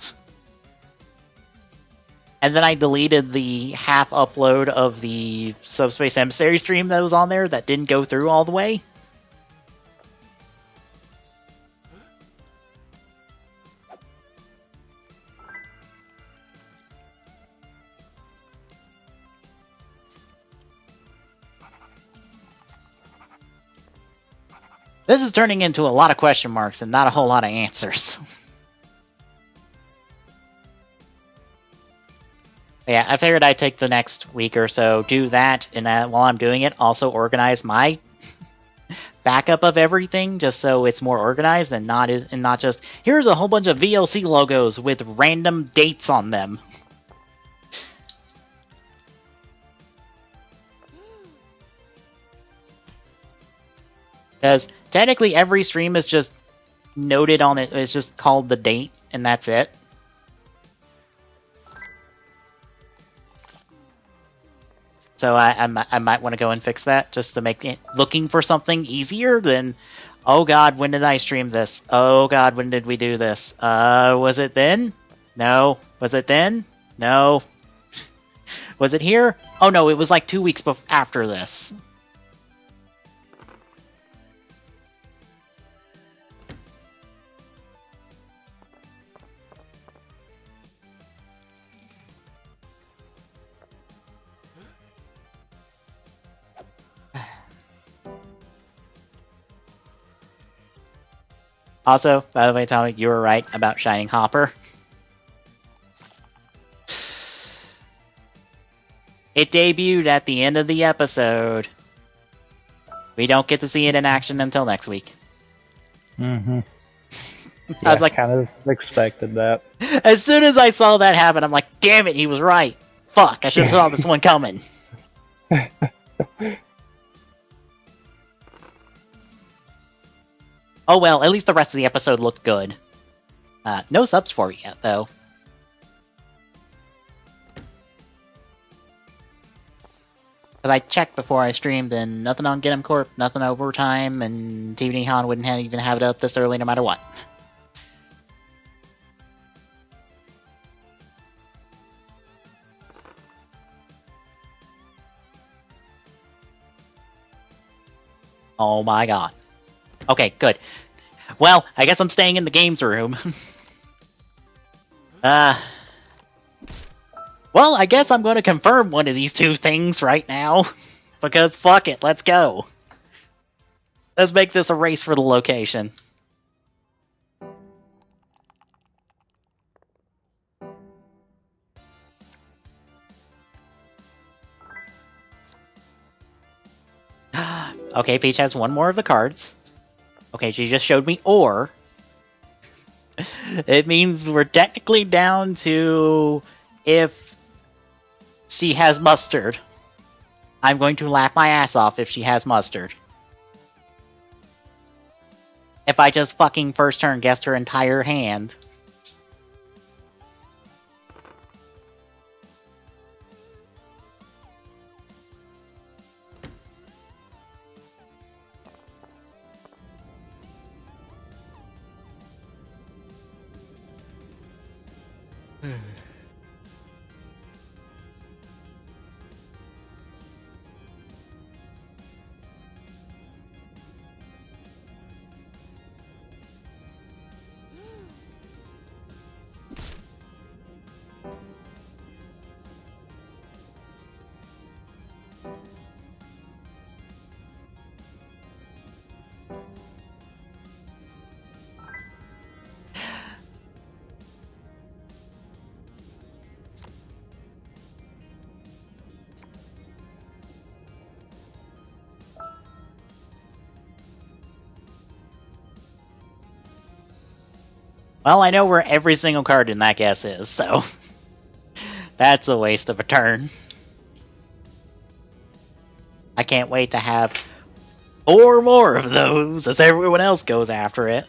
And then I deleted the half upload of the Subspace Emissary stream that was on there that didn't go through all the way. This is turning into a lot of question marks and not a whole lot of answers. Yeah, I figured I'd take the next week or so, do that, and while I'm doing it, also organize my backup of everything, just so it's more organized and not just, here's a whole bunch of VLC logos with random dates on them. Because technically every stream is just noted on it, it's just called the date, and that's it. So I might want to go and fix that, just to make it looking for something easier than, oh god, when did I stream this? Oh god, when did we do this? Was it then? No. Was it then? No. Was it here? Oh no, it was like 2 weeks after this. Also, by the way, Tommy, you were right about Shining Hopper. It debuted at the end of the episode. We don't get to see it in action until next week. Mm-hmm. I was like, kind of expected that. As soon as I saw that happen, I'm like, damn it, he was right. Fuck, I should have saw this one coming. Oh well, at least the rest of the episode looked good. No subs for it yet, though. Because I checked before I streamed, and nothing on Get 'em Corp, nothing overtime, and TV Nihon wouldn't even have it up this early no matter what. Oh my god. Okay, good. Well, I guess I'm staying in the games room. Well, I guess I'm going to confirm one of these two things right now. Because fuck it, let's go. Let's make this a race for the location. Okay, Peach has one more of the cards. Okay, she just showed me ore. It means we're technically down to if she has mustard. I'm going to laugh my ass off if she has mustard. If I just fucking first turn guessed her entire hand. Well, I know where every single card in that guess is, so that's a waste of a turn. I can't wait to have 4 more of those as everyone else goes after it.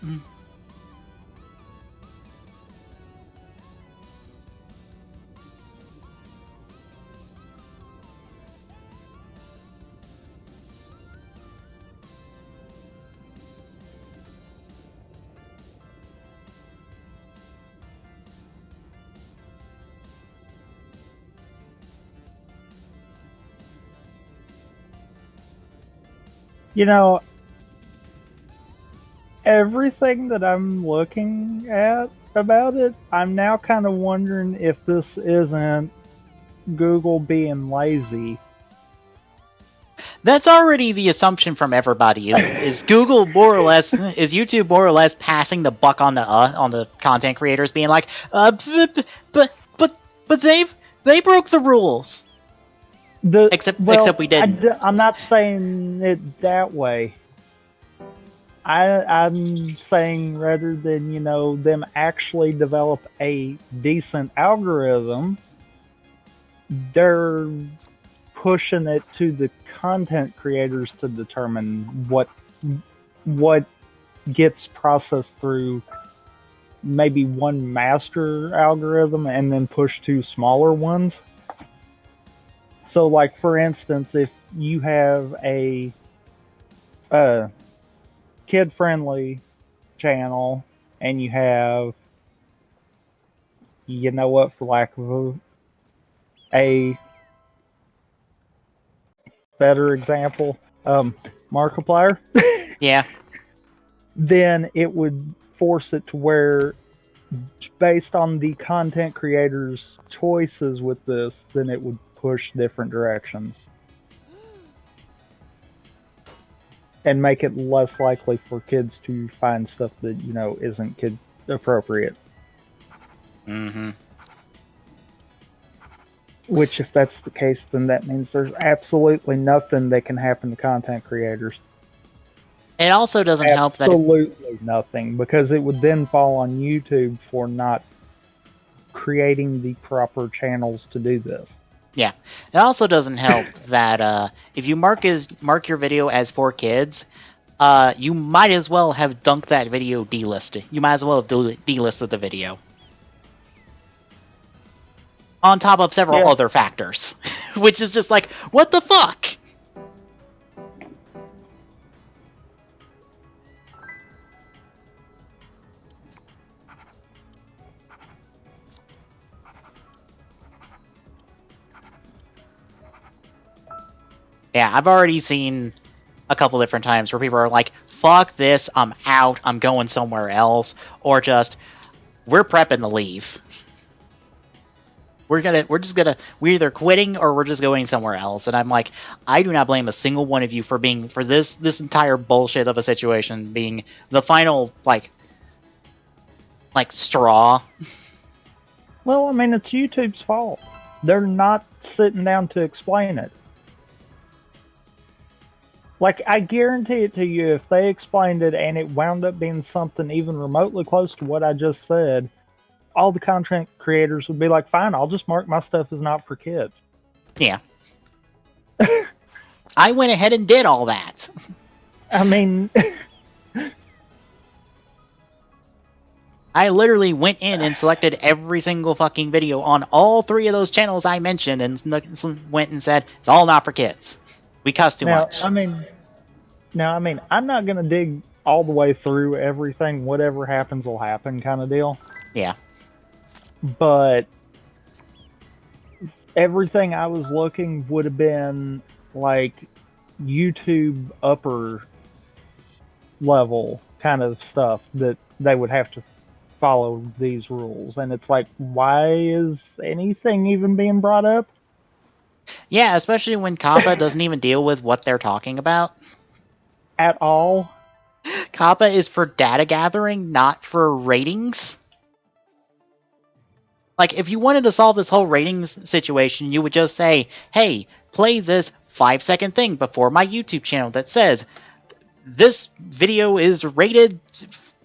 You know, everything that I'm looking at about it, I'm now kind of wondering if this isn't Google being lazy. That's already the assumption from everybody. Is Google more or less, is YouTube more or less passing the buck on the content creators, being like, but they broke the rules. Except we didn't. I'm not saying it that way. I'm saying rather than, them actually develop a decent algorithm, they're pushing it to the content creators to determine what gets processed through maybe one master algorithm and then push to smaller ones. So, like, for instance, if you have a kid-friendly channel and you have, for lack of a better example, Markiplier, yeah, then it would force it to where, based on the content creators' choices with this, then it would push different directions and make it less likely for kids to find stuff that, isn't kid appropriate. Mm-hmm. Which, if that's the case, then that means there's absolutely nothing that can happen to content creators. It also doesn't help that... Absolutely nothing, because it would then fall on YouTube for not creating the proper channels to do this. Yeah. It also doesn't help that if you mark your video as for kids, you might as well have dunked that video delisted. You might as well have delisted the video. On top of several other factors. Which is just like, what the fuck? Yeah, I've already seen a couple different times where people are like, fuck this, I'm out, I'm going somewhere else, or just, we're prepping to leave. We're either quitting or we're just going somewhere else. And I'm like, I do not blame a single one of you for this entire bullshit of a situation being the final, like straw. Well, I mean, it's YouTube's fault. They're not sitting down to explain it. Like, I guarantee it to you, if they explained it and it wound up being something even remotely close to what I just said, all the content creators would be like, fine, I'll just mark my stuff as not for kids. Yeah. I went ahead and did all that. I mean... I literally went in and selected every single fucking video on all 3 of those channels I mentioned and went and said, it's all not for kids. We cuss too much. I'm not going to dig all the way through everything. Whatever happens will happen kind of deal. Yeah. But everything I was looking would have been like YouTube upper level kind of stuff that they would have to follow these rules. And it's like, why is anything even being brought up? Yeah, especially when COPPA doesn't even deal with what they're talking about. At all. COPPA is for data gathering, not for ratings. Like, if you wanted to solve this whole ratings situation, you would just say, hey, play this 5-second thing before my YouTube channel that says, this video is rated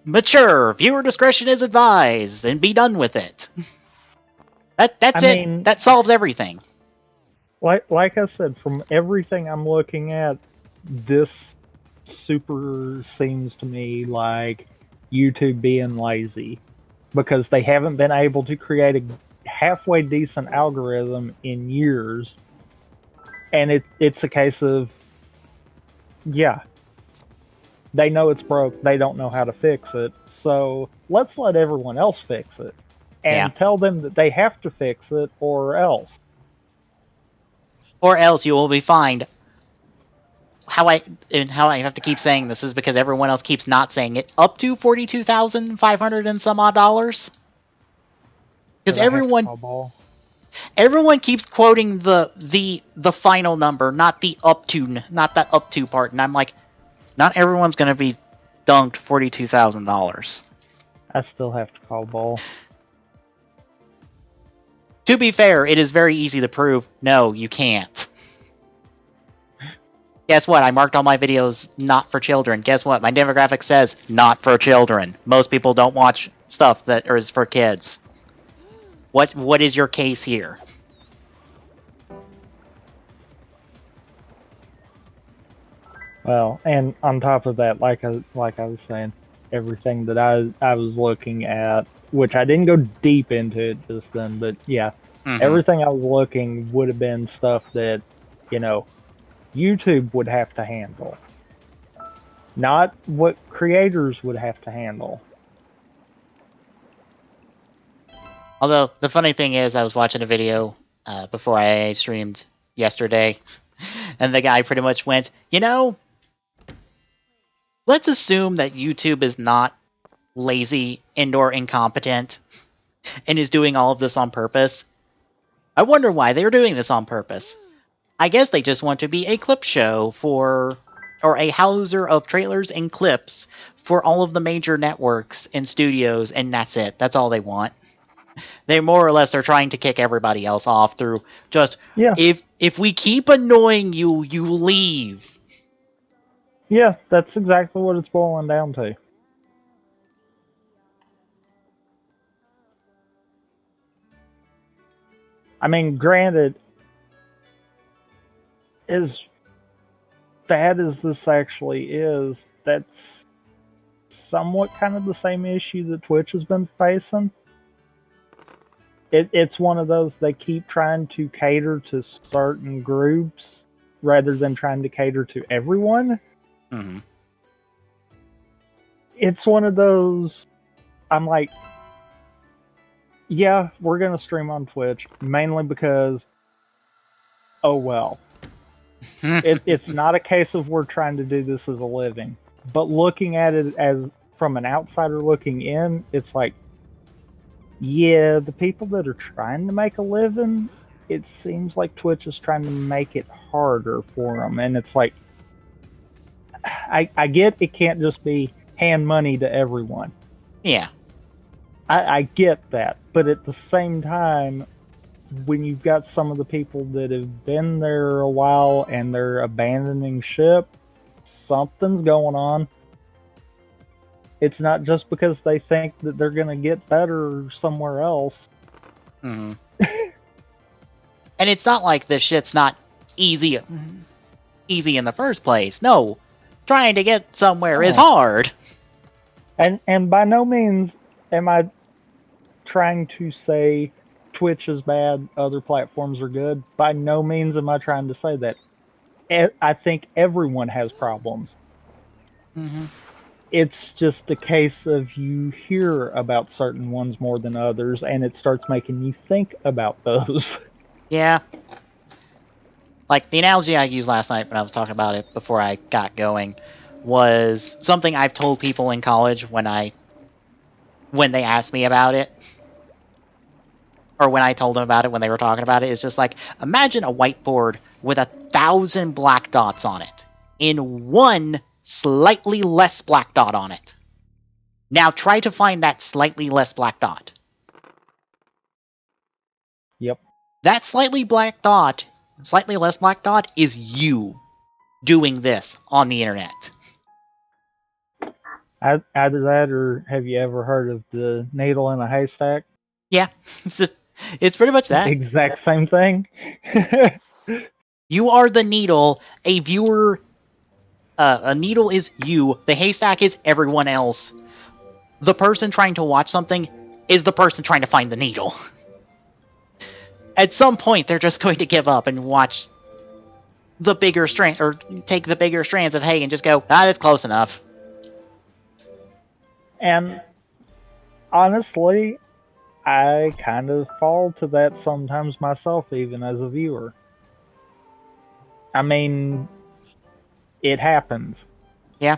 mature, viewer discretion is advised, and be done with it. That's it. That solves everything. Like I said, from everything I'm looking at, this super seems to me like YouTube being lazy because they haven't been able to create a halfway decent algorithm in years, and it's a case of, yeah, they know it's broke, they don't know how to fix it, so let's let everyone else fix it and tell them that they have to fix it or else. Or else you will be fined. How I have to keep saying this is because everyone else keeps not saying it. Up to $42,500 and some odd dollars. Because Everyone keeps quoting the final number, not the up to, not that up to part, and I'm like, not everyone's gonna be dunked $42,000. I still have to call ball. To be fair, it is very easy to prove. No, you can't. Guess what? I marked all my videos not for children. Guess what? My demographic says not for children. Most people don't watch stuff that is for kids. What is your case here? Well, and on top of that, like I was saying, everything that I was looking at, which I didn't go deep into it just then, but yeah, everything I was looking would have been stuff that, you know, YouTube would have to handle, not what creators would have to handle. Although, the funny thing is, I was watching a video before I streamed yesterday, and the guy pretty much went, you know, let's assume that YouTube is not lazy and/or incompetent and is doing all of this on purpose. I wonder why they're doing this on purpose. I guess they just want to be a clip show or a houser of trailers and clips for all of the major networks and studios, and that's it. That's all they want. They more or less are trying to kick everybody else off through just, if we keep annoying you, you leave. Yeah, that's exactly what it's boiling down to. I mean, granted, as bad as this actually is, that's somewhat kind of the same issue that Twitch has been facing. It's one of those, they keep trying to cater to certain groups rather than trying to cater to everyone. Mm-hmm. It's one of those, I'm like, yeah, we're going to stream on Twitch, mainly because, oh well. It's not a case of we're trying to do this as a living. But looking at it as from an outsider looking in, it's like, yeah, the people that are trying to make a living, it seems like Twitch is trying to make it harder for them. And it's like, I get it can't just be hand money to everyone. Yeah. I get that. But at the same time, when you've got some of the people that have been there a while and they're abandoning ship, something's going on. It's not just because they think that they're going to get better somewhere else. Mm-hmm. And it's not like this shit's not easy in the first place. No, trying to get somewhere is hard. And by no means am I trying to say Twitch is bad, other platforms are good. By no means am I trying to say that. I think everyone has problems. Mm-hmm. It's just a case of you hear about certain ones more than others, and it starts making you think about those. Yeah. Like, the analogy I used last night when I was talking about it before I got going was something I've told people in college when they asked me about it. Or when I told them about it when they were talking about it. It's just like, imagine a whiteboard with 1,000 black dots on it. In one slightly less black dot on it. Now try to find that slightly less black dot. Yep. That slightly less black dot is you doing this on the internet. Either that, or have you ever heard of the needle in a haystack? Yeah, it's pretty much that. Exact same thing. You are the needle. A viewer, a needle is you. The haystack is everyone else. The person trying to watch something is the person trying to find the needle. At some point, they're just going to give up and watch the bigger strand, or take the bigger strands of hay and just go, that's close enough. And honestly, I kind of fall to that sometimes myself, even as a viewer. I mean, it happens. Yeah.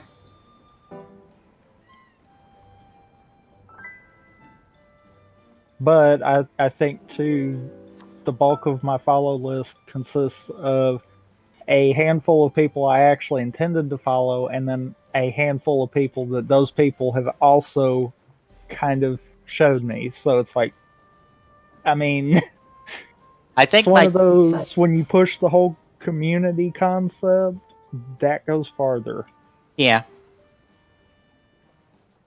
But I think, too, the bulk of my follow list consists of a handful of people I actually intended to follow, and then a handful of people that those people have also kind of showed me. So it's like, I mean, I it's think one of those, when you push the whole community concept, that goes farther. Yeah.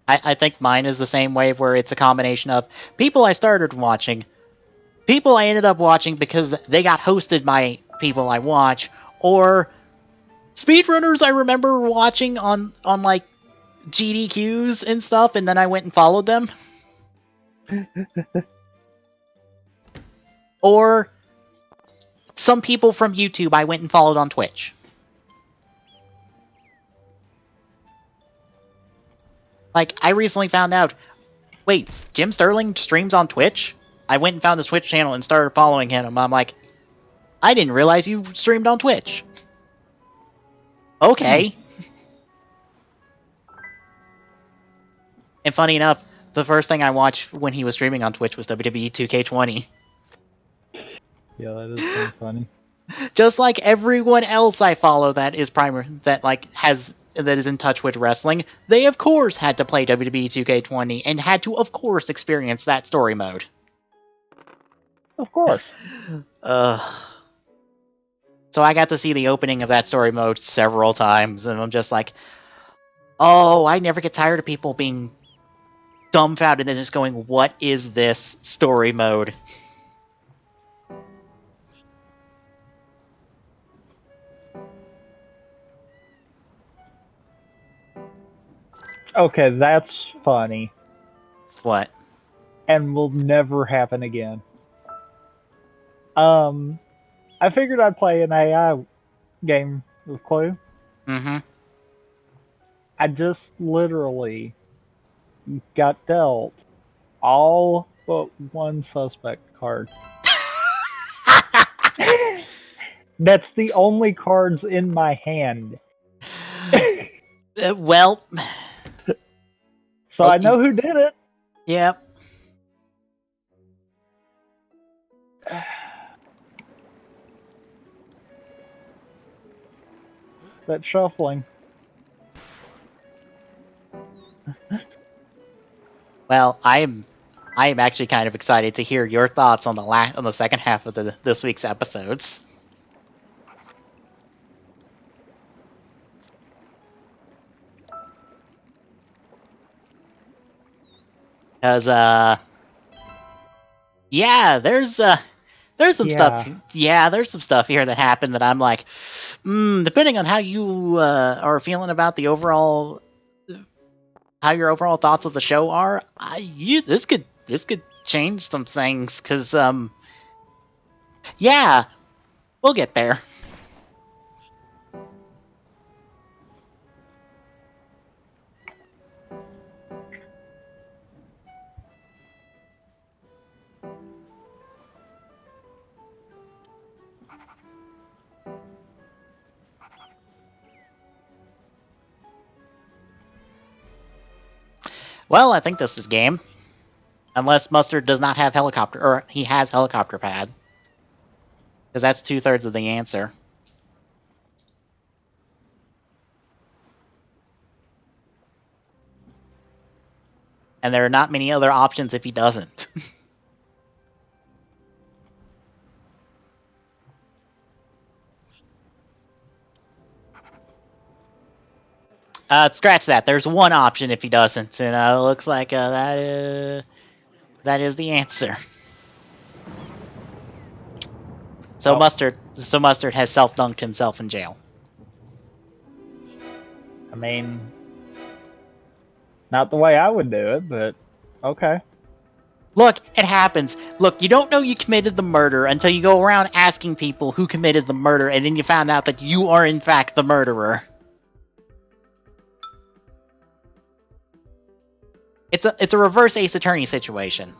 I think mine is the same way, where it's a combination of people I started watching, people I ended up watching because they got hosted by people I watch, or speedrunners I remember watching on like GDQs and stuff, and then I went and followed them. Or some people from YouTube I went and followed on Twitch. Like, I recently found out, wait, Jim Sterling streams on Twitch? I went and found his Twitch channel and started following him. I'm like, I didn't realize you streamed on Twitch. Okay. And funny enough, the first thing I watched when he was streaming on Twitch was WWE 2K20. Yeah, that is kind of funny. Just like everyone else I follow that is that is in touch with wrestling, they of course had to play WWE 2K20 and had to of course experience that story mode. Of course. So I got to see the opening of that story mode several times, and I'm just like, oh, I never get tired of people being dumbfounded and just going, what is this story mode? Okay, that's funny. What? And will never happen again. I figured I'd play an AI game with Clue. Mm-hmm. I just literally got dealt all but one suspect card. That's the only cards in my hand. Well... So I know who did it. Yep. That shuffling. Well, I am actually kind of excited to hear your thoughts on the second half of this week's episodes. Because yeah, there's some stuff. Yeah, there's some stuff here that happened that I'm like, depending on how you are feeling about the overall, how your overall thoughts of the show are, this could change some things. Because yeah, we'll get there. Well, I think this is game. Unless Mustard does not have helicopter, or he has helicopter pad. Because that's 2/3 of the answer. And there are not many other options if he doesn't. Scratch that. There's one option if he doesn't, and it looks like that is the answer. So Mustard has self-dunked himself in jail. I mean, not the way I would do it, but okay. Look, it happens. Look, you don't know you committed the murder until you go around asking people who committed the murder, and then you found out that you are in fact the murderer. It's a reverse Ace Attorney situation.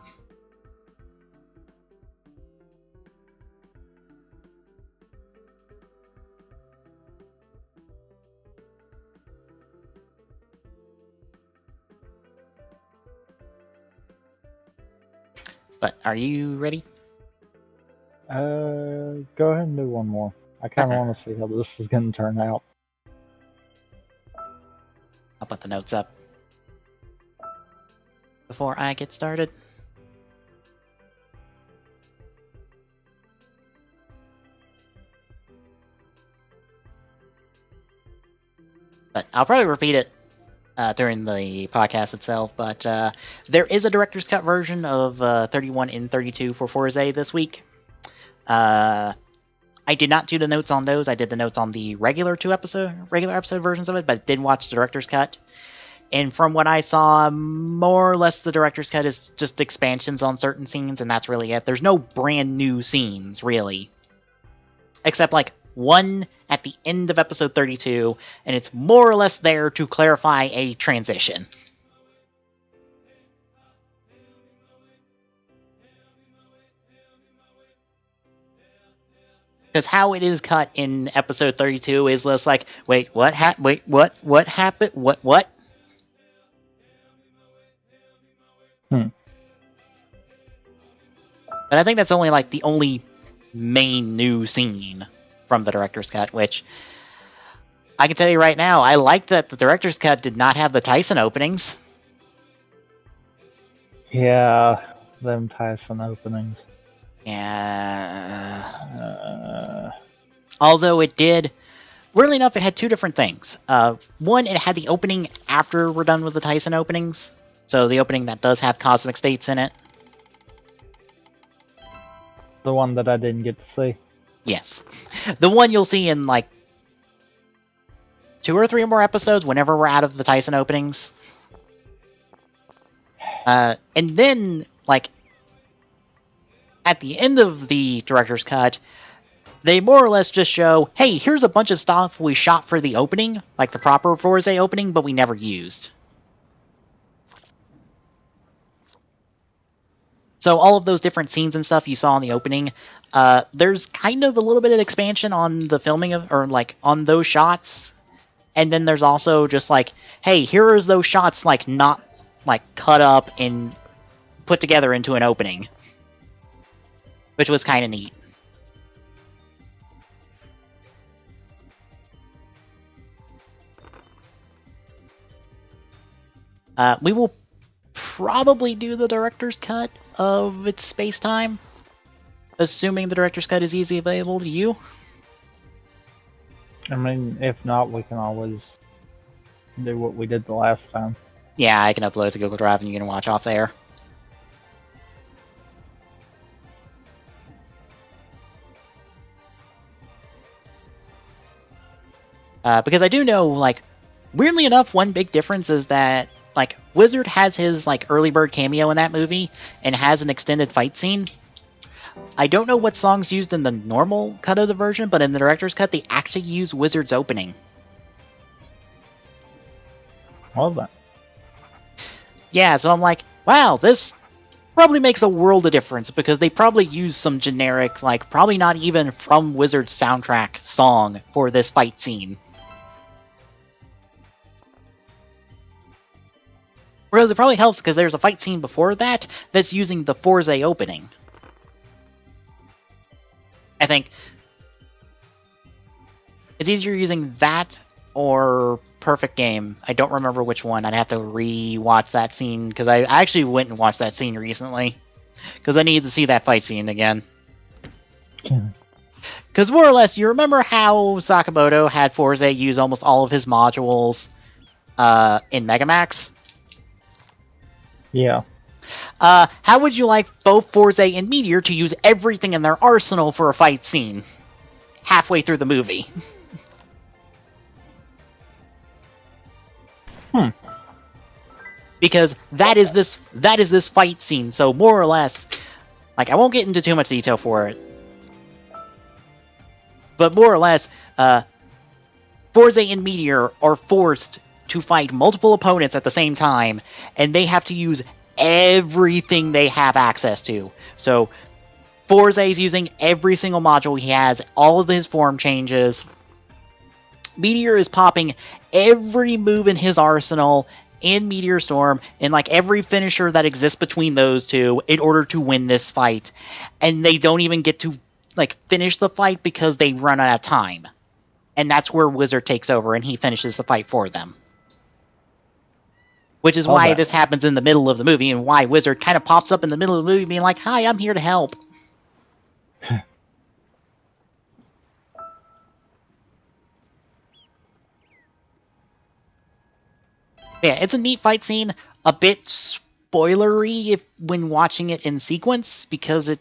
But are you ready? Go ahead and do one more. I kind of want to see how this is going to turn out. I'll put the notes up before I get started. But I'll probably repeat it during the podcast itself. But there is a director's cut version of 31 and 32 for Forza this week. I did not do the notes on those. I did the notes on the regular episode versions of it, but did watch the director's cut. And from what I saw, more or less the director's cut is just expansions on certain scenes, and that's really it. There's no brand new scenes, really. Except, like, one at the end of episode 32, and it's more or less there to clarify a transition. Because how it is cut in episode 32 is less like, wait, what happened? Wait, what happened? What? But I think that's only, like, the only main new scene from the director's cut, which I can tell you right now, I liked that the director's cut did not have the Tyson openings. Yeah, them Tyson openings. Yeah. Although it did, weirdly enough, it had two different things. One, it had the opening after we're done with the Tyson openings. So the opening that does have Cosmic States in it. The one that I didn't get to see. Yes. The one you'll see in, like, 2 or 3 more episodes whenever we're out of the Tyson openings. And then, like, at the end of the director's cut, they more or less just show, hey, here's a bunch of stuff we shot for the opening, like the proper Forza opening, but we never used. So all of those different scenes and stuff you saw in the opening, there's kind of a little bit of expansion on the filming of, or like on those shots. And then there's also just like, hey, here is those shots, like not like cut up and put together into an opening. Which was kind of neat. We will probably do the director's cut of its space-time, assuming the director's cut is easily available to you. I mean, if not, we can always do what we did the last time. Yeah, I can upload it to Google Drive and you can watch off there. Because I do know, like, weirdly enough, one big difference is that, like, Wizard has his, like, early bird cameo in that movie and has an extended fight scene. I don't know what songs used in the normal cut of the version, but in the director's cut, they actually use Wizard's opening. Well then. Yeah, so I'm like, wow, this probably makes a world of difference, because they probably use some generic, like, probably not even from Wizard's soundtrack song for this fight scene. Whereas it probably helps because there's a fight scene before that that's using the Forza opening. I think it's easier using that or Perfect Game. I don't remember which one. I'd have to re-watch that scene because I actually went and watched that scene recently because I needed to see that fight scene again. Because more or less, you remember how Sakamoto had Forza use almost all of his modules in Megamax? Yeah. How would you like both Forza and Meteor to use everything in their arsenal for a fight scene halfway through the movie? Because that is this fight scene. So more or less, like, I won't get into too much detail for it, but more or less, Forza and Meteor are forced to fight multiple opponents at the same time, and they have to use everything they have access to. So Forza is using every single module he has, all of his form changes. Meteor is popping every move in his arsenal in Meteor Storm, and like every finisher that exists between those two in order to win this fight. And they don't even get to like finish the fight because they run out of time, and that's where Wizard takes over and he finishes the fight for them. Which is why this happens in the middle of the movie, and why Wizard kind of pops up in the middle of the movie being like, "Hi, I'm here to help." Yeah, it's a neat fight scene. A bit spoilery when watching it in sequence, because it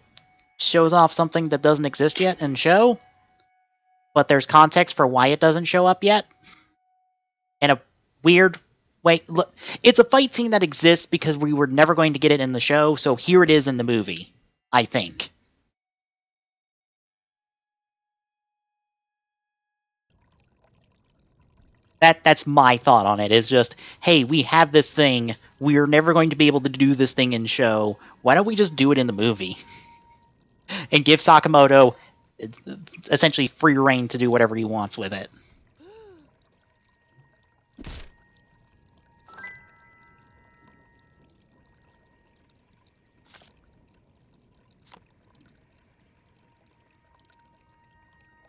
shows off something that doesn't exist yet in show. But there's context for why it doesn't show up yet. In a weird way. Look, it's a fight scene that exists because we were never going to get it in the show, so here it is in the movie, I think. That's my thought on it, is just, hey, we have this thing, we're never going to be able to do this thing in show, why don't we just do it in the movie? And give Sakamoto essentially free reign to do whatever he wants with it.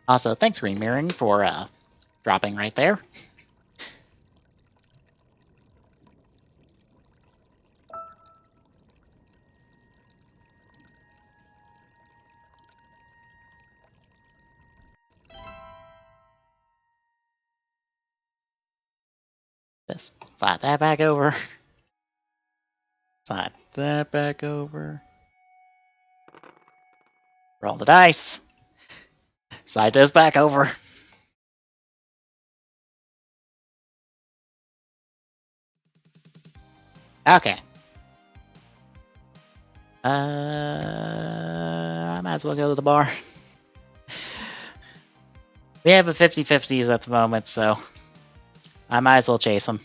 Also, thanks Green Mirroring for dropping right there. Just slide that back over. Slide that back over. Roll the dice. Slide this back over. Okay. I might as well go to the bar. We have a 50-50s at the moment, so I might as well chase them.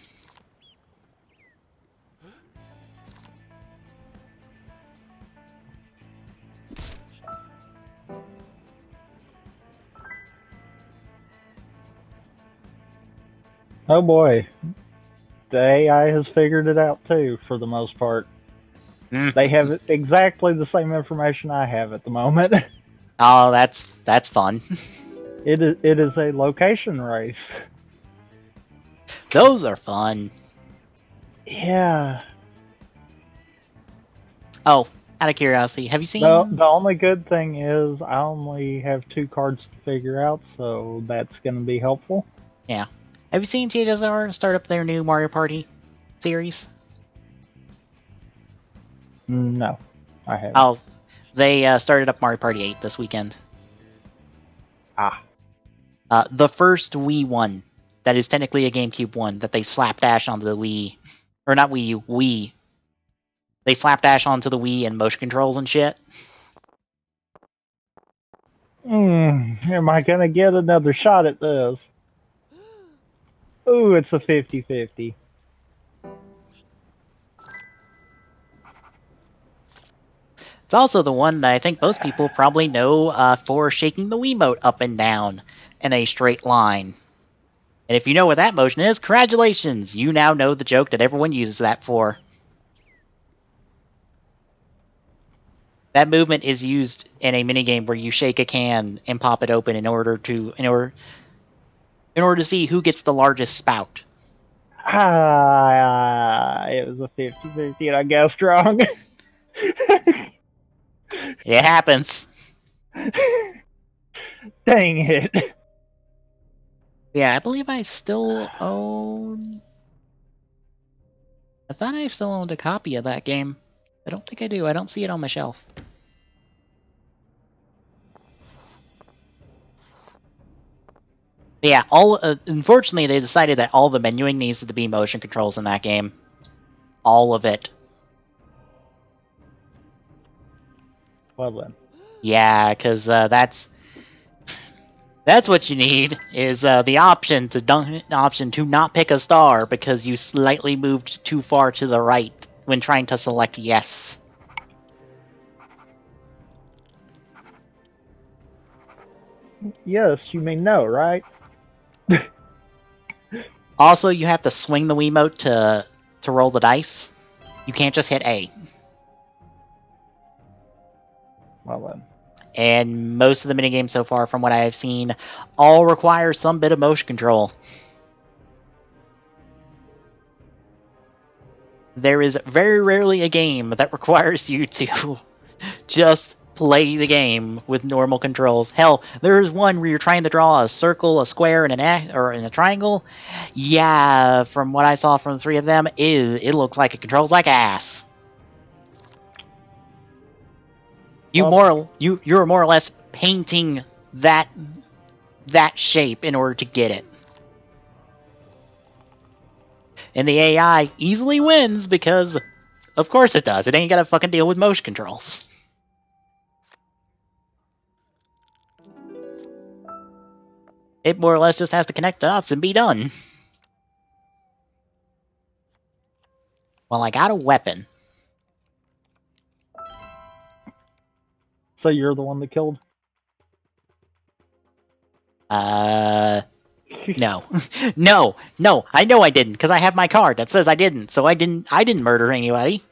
Oh boy. The AI has figured it out too, for the most part. They have exactly the same information I have at the moment. Oh, that's fun. It is a location race. Those are fun. Yeah. Oh, out of curiosity, have you seen... The only good thing is I only have 2 cards to figure out, so that's going to be helpful. Yeah. Have you seen TGSR start up their new Mario Party series? No, I haven't. Oh, they started up Mario Party 8 this weekend. Ah. The first Wii one, that is technically a GameCube one, that they slapdash onto the Wii. Or not Wii U, Wii. They slapdash onto the Wii and motion controls and shit. Am I going to get another shot at this? Ooh, it's a 50-50. It's also the one that I think most people probably know for shaking the Wiimote up and down in a straight line. And if you know what that motion is, congratulations! You now know the joke that everyone uses that for. That movement is used in a minigame where you shake a can and pop it open in order to see who gets the largest spout. It was a 50-50 and I guessed wrong. It happens. Dang it. Yeah, I believe I still own... I thought I still owned a copy of that game. I don't think I do. I don't see it on my shelf. Yeah, unfortunately they decided that all the menuing needs to be motion controls in that game. All of it. Well then. Yeah, because that's what you need, is the option to not pick a star because you slightly moved too far to the right when trying to select yes. Yes, you mean no, right? Also, you have to swing the Wiimote to roll the dice. You can't just hit A. Well then. And most of the minigames so far, from what I have seen, all require some bit of motion control. There is very rarely a game that requires you to just play the game with normal controls. Hell, there's one where you're trying to draw a circle, a square, and a triangle. Yeah, from what I saw from the three of them, it looks like it controls like ass. You're more or less painting that shape in order to get it. And the AI easily wins because, of course it does. It ain't gotta fucking deal with motion controls. It more or less just has to connect dots and be done. Well, I got a weapon. So you're the one that killed? No. No, I know I didn't, because I have my card that says I didn't, so I didn't murder anybody.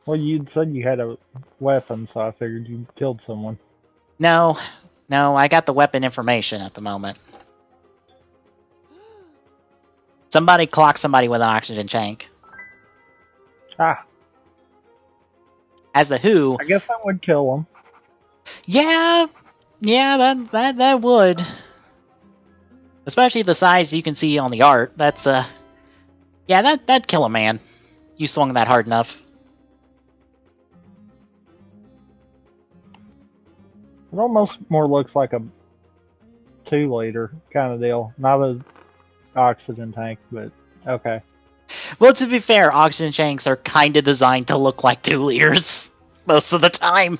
Well, you said you had a weapon, so I figured you killed someone. No, I got the weapon information at the moment. Somebody clocked somebody with an oxygen tank. Ah. As the who... I guess that would kill him. Yeah, that would. Especially the size you can see on the art. That's, yeah, that'd kill a man. You swung that hard enough. It almost more looks like a 2-liter kind of deal. Not a oxygen tank, but okay. Well, to be fair, oxygen tanks are kind of designed to look like 2 liters most of the time.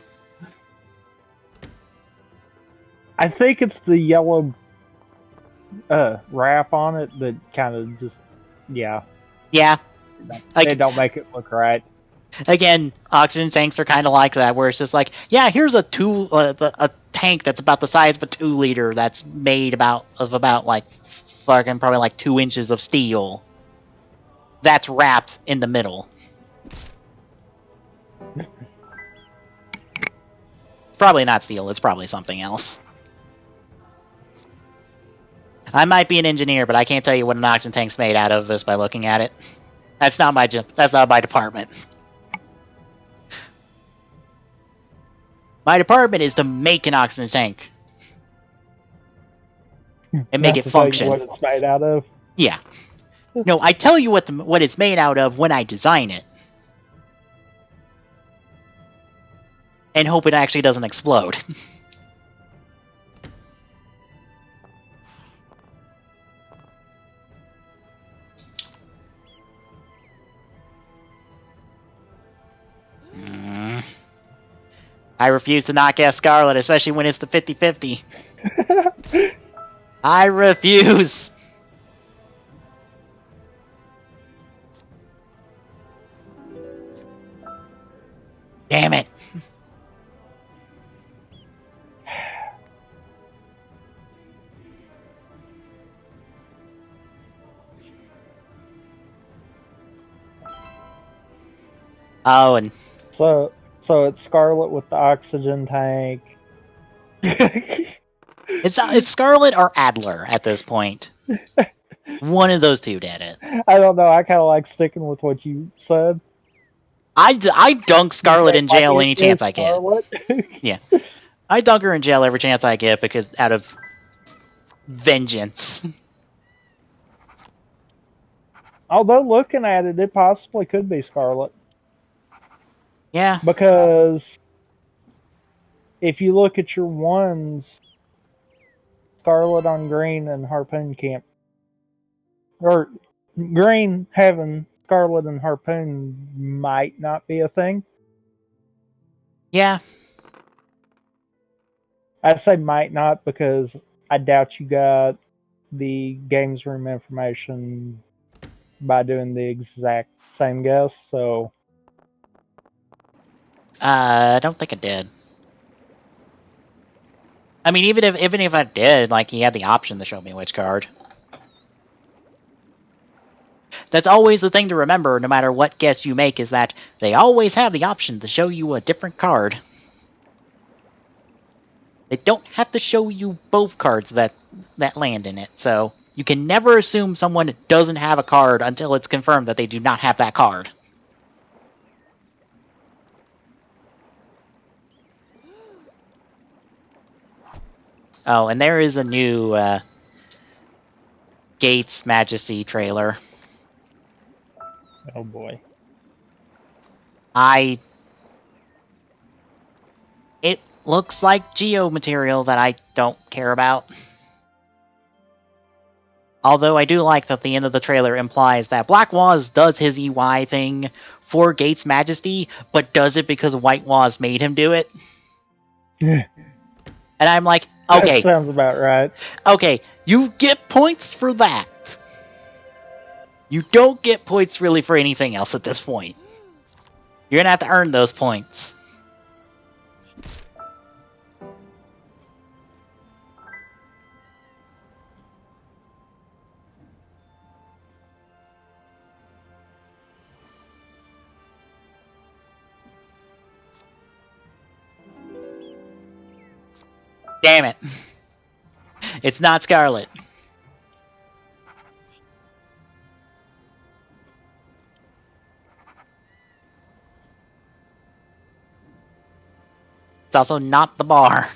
I think it's the yellow wrap on it that kind of just, yeah. Yeah. They don't make it look right. Again, oxygen tanks are kind of like that, where it's just like, yeah, here's a tank that's about the size of a 2-liter that's made of about like fucking probably like 2 inches of steel. That's wrapped in the middle. Probably not steel. It's probably something else. I might be an engineer, but I can't tell you what an oxygen tank's made out of just by looking at it. That's not my department. My department is to make an oxygen tank and make it function. What it's made out of. Yeah. No, I tell you what it's made out of when I design it, and hope it actually doesn't explode. I refuse to not guess Scarlet, especially when it's the 50-50. I refuse! Damn it! Oh, and... So it's Scarlet with the oxygen tank. It's Scarlet or Adler at this point. One of those two did it. I don't know. I kind of like sticking with what you said. I dunk Scarlet in jail any chance I get. Yeah. I dunk her in jail every chance I get because out of vengeance. Although looking at it, it possibly could be Scarlet. Yeah. Because if you look at your ones, Scarlet on Green and Harpoon can't... Or Green having Scarlet and Harpoon might not be a thing. Yeah. I say might not because I doubt you got the games room information by doing the exact same guess, so... I don't think it did. I mean, even if I did, like, he had the option to show me which card. That's always the thing to remember, no matter what guess you make, is that they always have the option to show you a different card. They don't have to show you both cards that land in it, so you can never assume someone doesn't have a card until it's confirmed that they do not have that card. Oh, and there is a new Gates Majesty trailer. Oh boy. It looks like Geo material that I don't care about. Although I do like that the end of the trailer implies that Black Waz does his EY thing for Gates Majesty, but does it because White Waz made him do it. Yeah. And I'm like, okay. That sounds about right. Okay, you get points for that. You don't get points really for anything else at this point. You're gonna have to earn those points. Damn it. It's not Scarlet. It's also not the bar.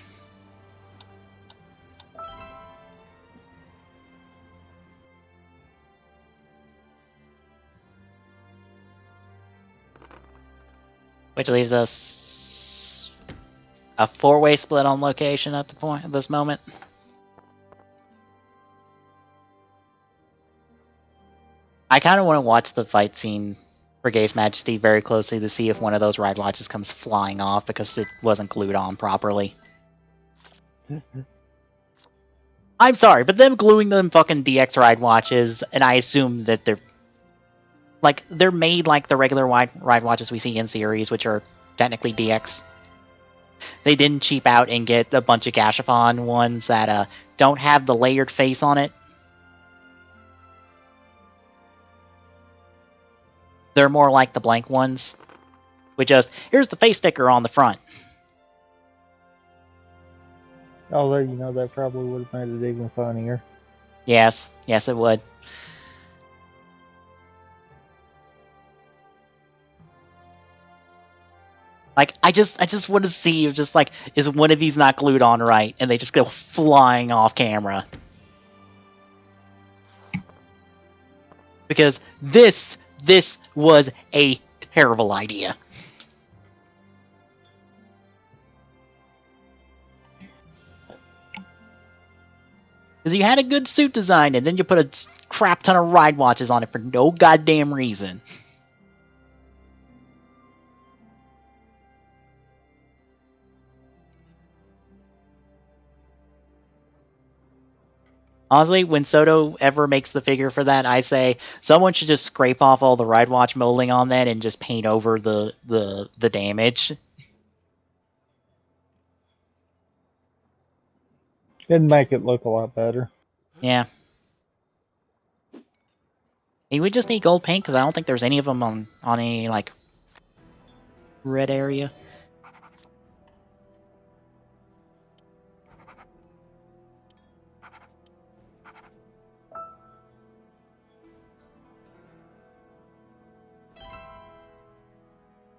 Which leaves us a 4-way split on location at this moment. I kind of want to watch the fight scene for Gates Majesty very closely to see if one of those ride watches comes flying off because it wasn't glued on properly. I'm sorry, but them gluing them fucking DX ride watches, and I assume that they're made like the regular ride watches we see in series, which are technically DX. They didn't cheap out and get a bunch of Gashapon ones that don't have the layered face on it. They're more like the blank ones, with just, here's the face sticker on the front. Although, you know, that probably would have made it even funnier. Yes, it would. Like, I just want to see, just like, is one of these not glued on right, and they just go flying off camera. Because this was a terrible idea. Because you had a good suit design, and then you put a crap ton of ride watches on it for no goddamn reason. Honestly, when Soto ever makes the figure for that, I say someone should just scrape off all the ride watch molding on that and just paint over the damage. It'd make it look a lot better. Yeah. Hey, we just need gold paint because I don't think there's any of them on any like red area.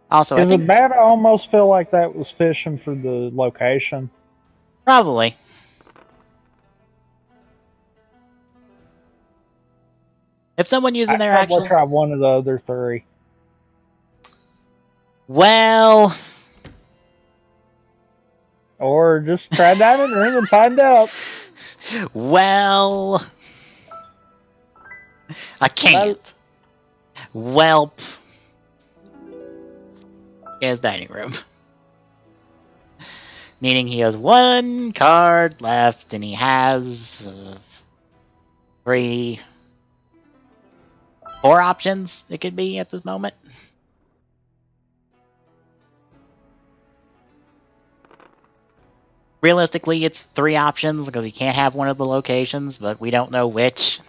Also, Is it bad? I almost feel like that was fishing for the location. Probably. If someone using their actual... I'd try one of the other three. Well... Or just try Diamond Ring and find out. Well... I can't. Welp. His dining room. Meaning he has one card left, and he has 4 options it could be at this moment. Realistically, it's 3 options because he can't have one of the locations, but we don't know which.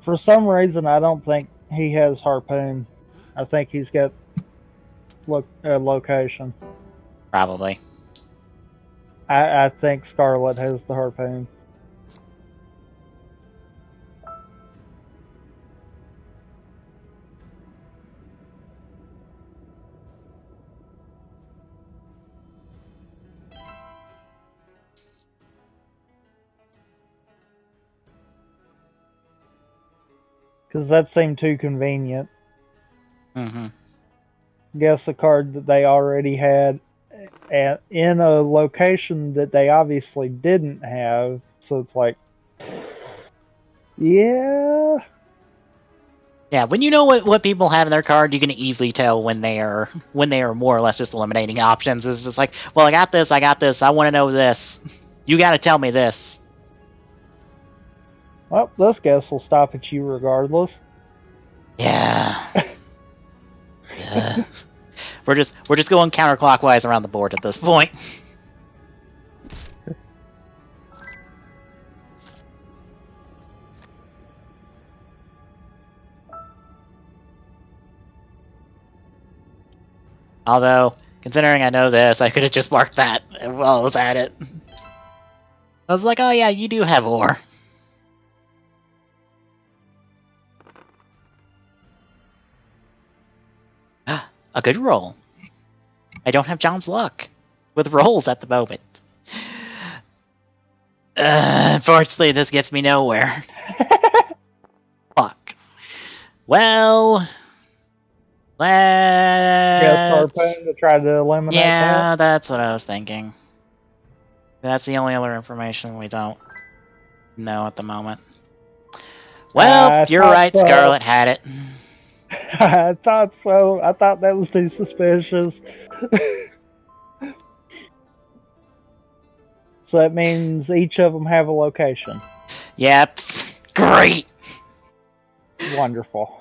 For some reason, I don't think he has Harpoon. I think he's got location. Probably. I think Scarlet has the harpoon. Because that seemed too convenient. Mm-hmm. Guess a card that they already had in a location that they obviously didn't have. So it's like, yeah. Yeah, when you know what people have in their card, you can easily tell when they are more or less just eliminating options. It's just like, well, I got this, I want to know this. You got to tell me this. Well, this guess will stop at you regardless. Yeah. We're just going counterclockwise around the board at this point. Although, considering I know this, I could have just marked that while I was at it. I was like, oh yeah, you do have ore. A good roll. I don't have John's luck with rolls at the moment. Unfortunately, this gets me nowhere. Fuck. Well, Guess harpoon to try to eliminate that. Yeah, that's what I was thinking. That's the only other information we don't know at the moment. Well, you're right, so. Scarlet had it. I thought so. I thought that was too suspicious. So that means each of them have a location. Yep. Great. Wonderful.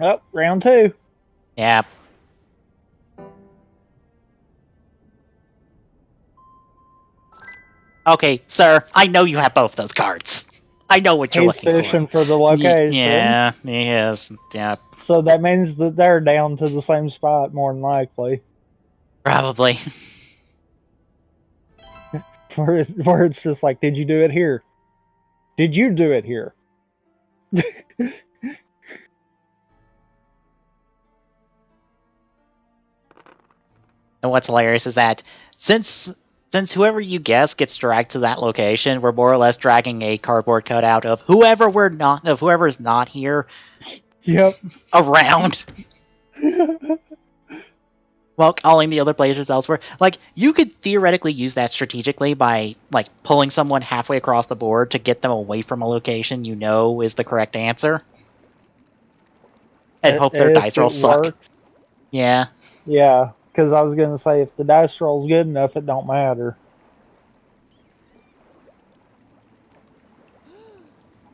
Oh, round 2. Yep. Okay, sir, I know you have both those cards. I know what you're He's looking fishing for the location. Yeah, he is. Yeah. So that means that they're down to the same spot, more than likely. Probably. Where it's just like, did you do it here? Did you do it here? And what's hilarious is that since whoever you guess gets dragged to that location, we're more or less dragging a cardboard cutout of whoever's not here. Yep. Around. While calling the other players elsewhere. Like, you could theoretically use that strategically by, like, pulling someone halfway across the board to get them away from a location you know is the correct answer. And hope their dice rolls suck. Yeah. Yeah, because I was going to say, if the dice roll's good enough, it don't matter.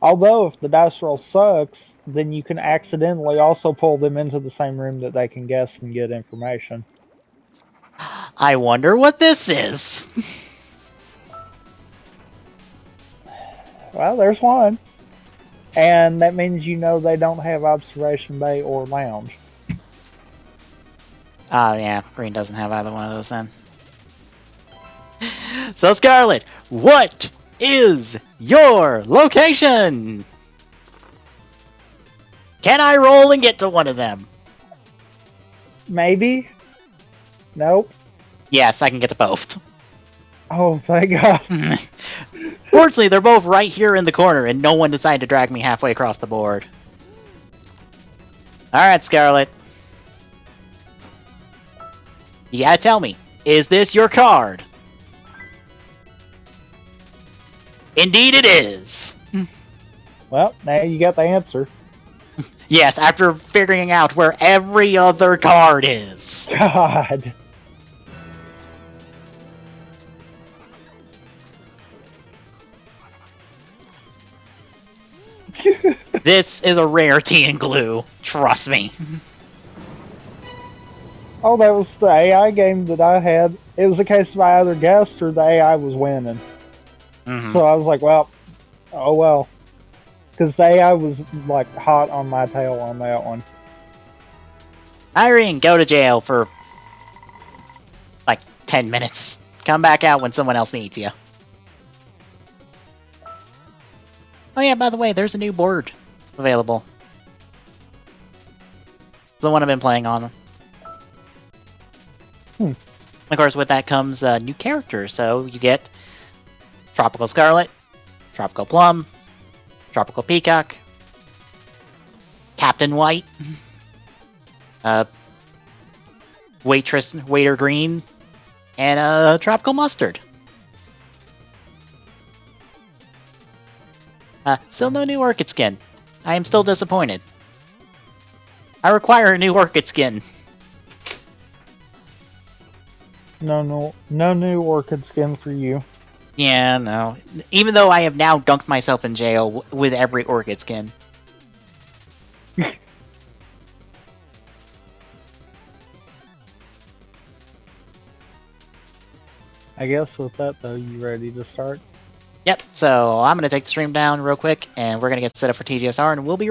Although, if the dice roll sucks, then you can accidentally also pull them into the same room that they can guess and get information. I wonder what this is. Well, there's one. And that means you know they don't have observation bay or lounge. Oh, yeah. Green doesn't have either one of those then. So, Scarlet, what is your location? Can I roll and get to one of them? Maybe. Nope. Yes, I can get to both. Oh, thank God. Fortunately, they're both right here in the corner, and no one decided to drag me halfway across the board. Alright, Scarlet. You gotta tell me, is this your card? Indeed it is. Well, now you got the answer. Yes, after figuring out where every other card is. God. This is a rare tea and glue. Trust me. Oh, that was the AI game that I had. It was a case of I either guessed or the AI was winning. Mm-hmm. So I was like, well, oh well. Because the AI was like hot on my tail on that one. Irene, go to jail for like 10 minutes. Come back out when someone else needs you. Oh yeah, by the way, there's a new board available. The one I've been playing on. Of course, with that comes new characters. So you get Tropical Scarlet, Tropical Plum, Tropical Peacock, Captain White, Waiter Green, and Tropical Mustard. Still no new Orchid skin. I am still disappointed. I require a new Orchid skin. No new Orchid skin for you. Yeah, no. Even though I have now dunked myself in jail with every Orchid skin. I guess with that though, you ready to start? Yep, so I'm going to take the stream down real quick, and we're going to get set up for TGSR, and we'll be